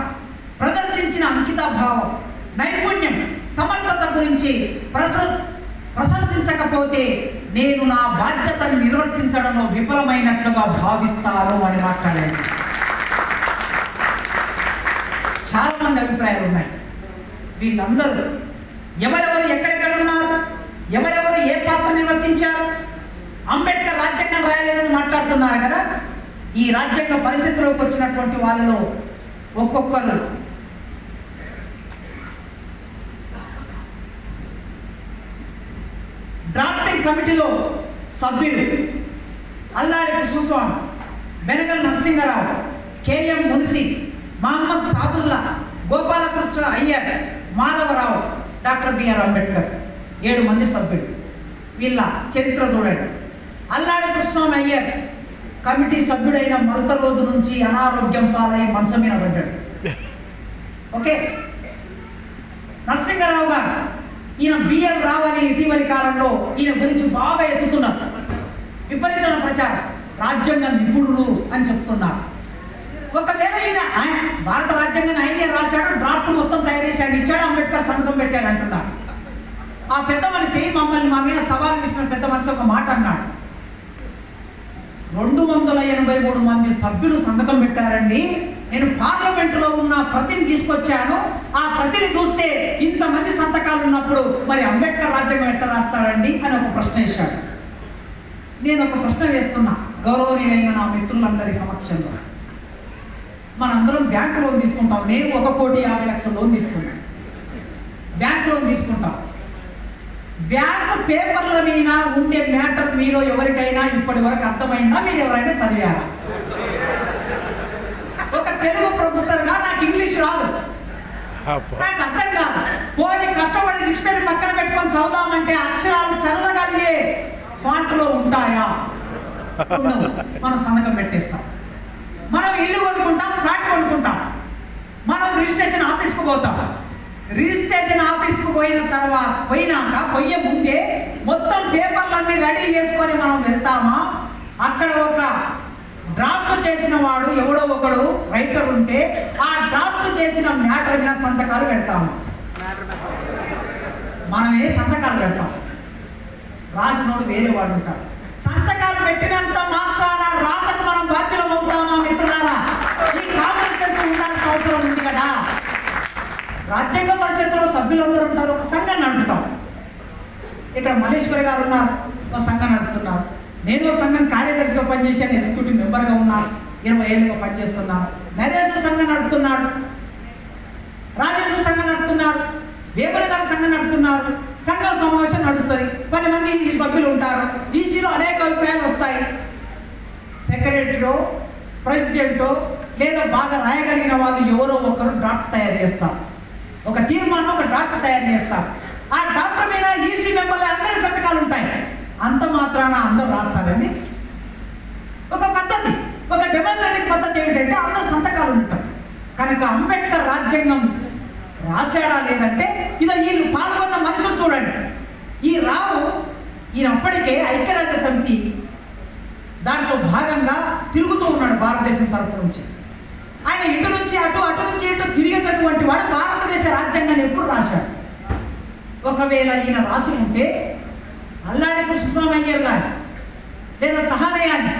ప్రదర్శించిన అంకిత భావం, నైపుణ్యం, సమర్థత గురించి ప్రశంసించకపోతే నేను నా బాధ్యతను నిర్వర్తించడంలో విఫలమైనట్లుగా భావిస్తాను అని మాట్లాడాడు. చాలా మంది అభిప్రాయాలు ఉన్నాయి. వీళ్ళందరూ ఎవరెవరు ఎక్కడెక్కడ ఉన్నారు, ఎవరెవరు ఏ పాత్ర నిర్వర్తించారు, అంబేద్కర్ రాజ్యాంగం రాయలేదని మాట్లాడుతున్నారు కదా. ఈ రాజ్యాంగ పరిస్థితిలోకి వచ్చినటువంటి వాళ్ళలో ఒక్కొక్కరు డ్రాఫ్టింగ్ కమిటీలో సభ్యులు Alladi Krishnaswami, Benegal Narasimha Rao, K M Munshi, Mohammed Saadulla, Gopalakrishna Ayyar, Madhava Rao, doctor BR Ambedkar, 7 మంది సభ్యులు. వీళ్ళ చరిత్ర చూడండి. అల్లాడి కృష్ణస్వామి అయ్యర్ కమిటీ సభ్యుడైన మొదట రోజు నుంచి అనారోగ్యం పాలై మంచం మీద పడ్డాడు. ఓకే. నరసింహరావు గారు, ఈయన బిఎల్ రావు అని ఇటీవలి కాలంలో ఈయన గురించి బాగా ఎత్తుతున్నారు, విపరీతమైన ప్రచారం, రాజ్యాంగ నిపుణులు అని చెప్తున్నారు. ఒకవేళ ఈయన భారత రాజ్యాంగాన్ని ఆయనే రాశాడు, డ్రాఫ్ట్ మొత్తం తయారు చేసి ఆయన ఇచ్చాడు, అంబేద్కర్ సంతకం పెట్టాడు అంటున్నారు. ఆ పెద్ద మనిషి మా మీద సవాల్ చేసిన పెద్ద మనిషి ఒక మాట అన్నాడు, 283 మంది సభ్యులు సంతకం పెట్టారండి, నేను పార్లమెంటులో ఉన్న ప్రతిని తీసుకొచ్చాను, ఆ ప్రతిని చూస్తే ఇంతమంది సంతకాలు ఉన్నప్పుడు మరి అంబేద్కర్ రాజ్యాంగం ఎట్లా రాస్తాడండి అని ఒక ప్రశ్న వేశాడు. నేను ఒక ప్రశ్న వేస్తున్నా గౌరవనీయులైన నా మిత్రులందరి సమక్షంలో. మనందరం బ్యాంక్ లోన్ తీసుకుంటాం, నేను 1,50,00,000 లోన్ తీసుకున్నాను, బ్యాంక్ లోన్ తీసుకుంటాం. బ్యాంకు పేపర్ల మీద ఉండే మ్యాటర్ మీలో ఎవరికైనా ఇప్పటి వరకు అర్థమైందా? మీరు ఎవరైనా చదివారా? ఒక తెలుగు ప్రొఫెసర్గా నాకు ఇంగ్లీష్ రాదు, నాకు అర్థం కాదు. పోనీ కష్టపడి డిక్షనరీ పక్కన పెట్టుకొని చదువుదామంటే అక్షరాలు చదవగలిగే ఫాంట్లో ఉంటాయా? ఉండవు. మనం సంతకం పెట్టేస్తాం. మనం ఇల్లు కొనుక్కుంటాం, ఫ్లాట్ కొనుక్కుంటాం, మనం రిజిస్ట్రేషన్ ఆఫీస్కు పోతాం. రిజిస్ట్రేషన్ ఆఫీస్కు పోయినాక పోయే ముందే మొత్తం పేపర్లన్నీ రెడీ చేసుకొని మనం వెళ్తామా? అక్కడ ఒక డ్రాఫ్ట్ చేసిన వాడు ఎవడో ఒకడు రైటర్ ఉంటే ఆ డ్రాఫ్ట్ చేసిన మ్యాటర్ మీద సంతకాలు పెడతాము. మనమే సంతకాలు పెడతాం. రాసినోడు వేరే వాడు ఉంటాడు. సంతకాలు పెట్టినంత మాత్రాన రాతకు మనం బాధ్యులం అవుతామా మిత్రులారా? ఈ కామన్ సెన్స్ ఉండాల్సిన అవసరం ఉంది కదా. రాజ్యాంగ పరిషత్తులో సభ్యులందరూ ఉంటారు, ఒక సంఘం నడుపుతాం. ఇక్కడ మల్లేశ్వరి గారు ఉన్నారు, ఒక సంఘం నడుపుతున్నారు. నేను ఒక సంఘం కార్యదర్శిగా పనిచేశాను, ఎగ్జిక్యూటివ్ మెంబర్గా ఉన్నాను, 20 ఏళ్ళుగా పనిచేస్తున్నాను. నరేష్ సంఘం నడుపుతున్నాడు, రాజేష్ సంఘం నడుపుతున్నారు, వేమల గారు సంఘం నడుపుతున్నారు. సంఘం సమావేశం నడుస్తుంది, 10 మంది ఈ సభ్యులు ఉంటారు. ఈసీలో అనేక అభిప్రాయాలు వస్తాయి. సెక్రటరీలో ప్రెసిడెంటో లేదా బాగా రాయగలిగిన వాళ్ళు ఎవరో ఒకరు డ్రాఫ్ట్ తయారు చేస్తారు, ఒక తీర్మానం, ఒక డ్రాఫ్ట్ తయారు చేస్తారు. ఆ డ్రాఫ్ట్ మీద ఈసీ మెంబర్లు అందరి సంతకాలు ఉంటాయి. అంత మాత్రాన అందరూ రాస్తారండి? ఒక పద్ధతి, ఒక డెమోక్రటిక్ పద్ధతి ఏమిటంటే అందరు సంతకాలు ఉంటాం. కనుక అంబేద్కర్ రాజ్యాంగం రాశాడా లేదంటే ఇదో వీళ్ళు పాల్గొన్న మనుషులు చూడండి. ఈ రావు ఈయన అప్పటికే ఐక్యరాజ్య సమితి దాంట్లో భాగంగా తిరుగుతూ ఉన్నాడు భారతదేశం తరపు నుంచి. ఆయన ఇటు నుంచి అటు, అటు నుంచి ఇటు తిరిగేటటువంటి వాడు భారతదేశ రాజ్యాంగాన్ని ఎప్పుడు రాశాడు? ఒకవేళ ఈయన రాసి ఉంటే అల్లాడి కృష్ణస్వామి అయ్యర్ కానీ లేదా సహానయాన్ని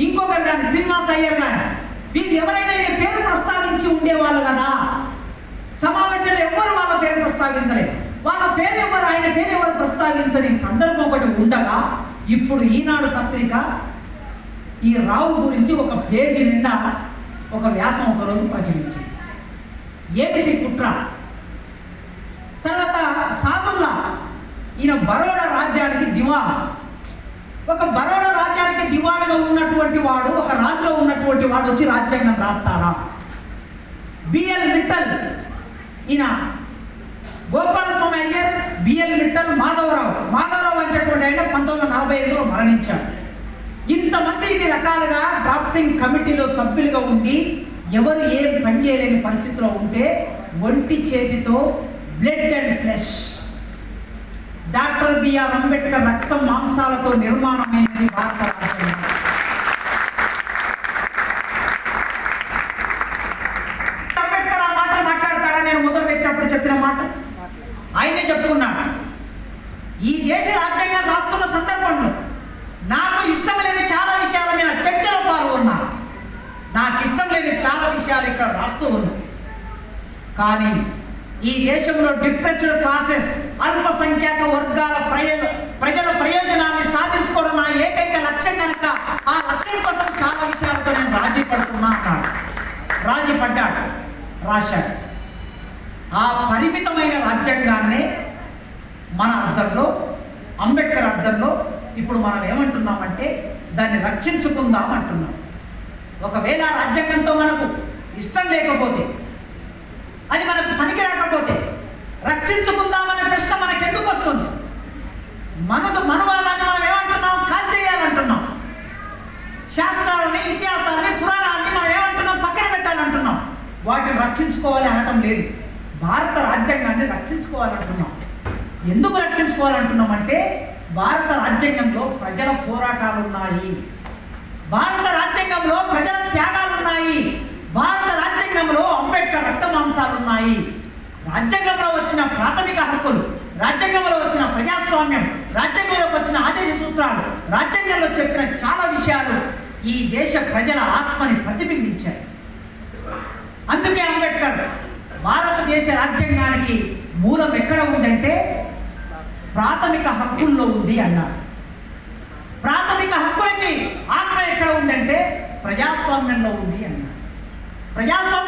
ఇంకొకరు కానీ శ్రీనివాస్ అయ్యర్ కానీ వీళ్ళు ఎవరైనా ఈయన పేరు ప్రస్తావించి ఉండేవాళ్ళు కదా. సమావేశంలో ఎవరు వాళ్ళ పేరు ప్రస్తావించలేదు. వాళ్ళ పేరు ఎవరు, ఆయన పేరు ఎవరు ప్రస్తావించని సందర్భం ఒకటి ఉండగా ఇప్పుడు ఈనాడు పత్రిక ఈ రావు గురించి ఒక పేజీ నిండా ఒక వ్యాసం ఒకరోజు ప్రచురించింది. ఏమిటి కుట్ర? తర్వాత సాదుల్లా ఈయన బరోడా రాజ్యానికి దివాన్, ఒక బరోడా రాజ్యానికి దివాన్గా ఉన్నటువంటి వాడు, ఒక రాజుగా ఉన్నటువంటి వాడు వచ్చి రాజ్యాంగం రాస్తాడా? బిఎల్ మిట్టల్, ఈయన గోపాలస్వామి అయ్యర్, బిఎల్ మిట్టల్, మాధవరావు అనేటటువంటి ఆయన 1945లో మరణించాడు. ఇంతమంది ఇన్ని రకాలుగా డ్రాఫ్టింగ్ కమిటీలో సభ్యులుగా ఉండి ఎవరు ఏం పని చేయలేని పరిస్థితిలో ఉంటే ఒంటి చేతితో blood and flesh doctor BR Ambedkar రక్తం మాంసాలతో నిర్మాణమైనది భారత రాజ్యాంగం. అంబేద్కర్ ఆ మాట మాట్లాడతాడా? నేను మొదలు పెట్టినప్పుడు చెప్పిన మాట ఆయనే చెప్పుకున్నాడు. ఈ దేశ రాజ్యాంగం రాస్తున్న సందర్భంలో నాకు ఇష్టం లేని చాలా విషయాల మీద చర్చలో పాల్గొన్నాను. నాకు ఇష్టం లేని చాలా విషయాలు ఇక్కడ రాస్తూ ఉన్నాను. కానీ ఈ దేశంలో డిప్రెస్డ్ క్లాసెస్, అల్పసంఖ్యాక వర్గాల ప్రజల ప్రయోజనాన్ని సాధించుకోవడం నా ఏకైక లక్ష్యం కనుక ఆ లక్ష్యం కోసం చాలా విషయాలతో నేను రాజీ పడుతున్నా అన్నాడు. రాజీ పడ్డాడు, రాశాడు. ఆ పరిమితమైన రాజ్యాంగాన్నే మన అర్థంలో, అంబేద్కర్ అర్థంలో ఇప్పుడు మనం ఏమంటున్నామంటే దాన్ని రక్షించుకుందాం అంటున్నాం. ఒకవేళ రాజ్యాంగంతో మనకు ఇష్టం లేకపోతే, అది మనకు పనికి రాకపోతే రక్షించుకుందామనే ప్రశ్న మనకు ఎందుకు వస్తుంది? మనవాదాన్ని మనం ఏమంటున్నాం? కాల్ చేయాలంటున్నాం. శాస్త్రాలని, ఇతిహాసాలని, పురాణాలని మనం ఏమంటున్నాం? పక్కన పెట్టాలంటున్నాం. వాటిని రక్షించుకోవాలి అనటం లేదు. భారత రాజ్యాంగాన్ని రక్షించుకోవాలంటున్నాం. ఎందుకు రక్షించుకోవాలంటున్నాం అంటే భారత రాజ్యాంగంలో ప్రజల పోరాటాలున్నాయి, భారత రాజ్యాంగంలో ప్రజల త్యాగాలున్నాయి, భారత రాజ్యాంగంలో అంబేద్కర్ రక్త మాంసాలున్నాయి. రాజ్యాంగంలో వచ్చిన ప్రాథమిక హక్కులు, రాజ్యాంగంలో వచ్చిన ప్రజాస్వామ్యం, రాజ్యాంగంలోకి వచ్చిన ఆదేశ సూత్రాలు, రాజ్యాంగంలో చెప్పిన చాలా విషయాలు ఈ దేశ ప్రజల ఆత్మని ప్రతిబింబించాయి. అందుకే అంబేద్కర్ భారతదేశ రాజ్యాంగానికి మూలం ఎక్కడ ఉందంటే ప్రాథమిక హక్కుల్లో ఉంది అన్నారు. ప్రాథమిక హక్కులకి ఆత్మ ఎక్కడ ఉందంటే ప్రజాస్వామ్యంలో ఉంది అన్నారు. ప్రజాస్వామ్యం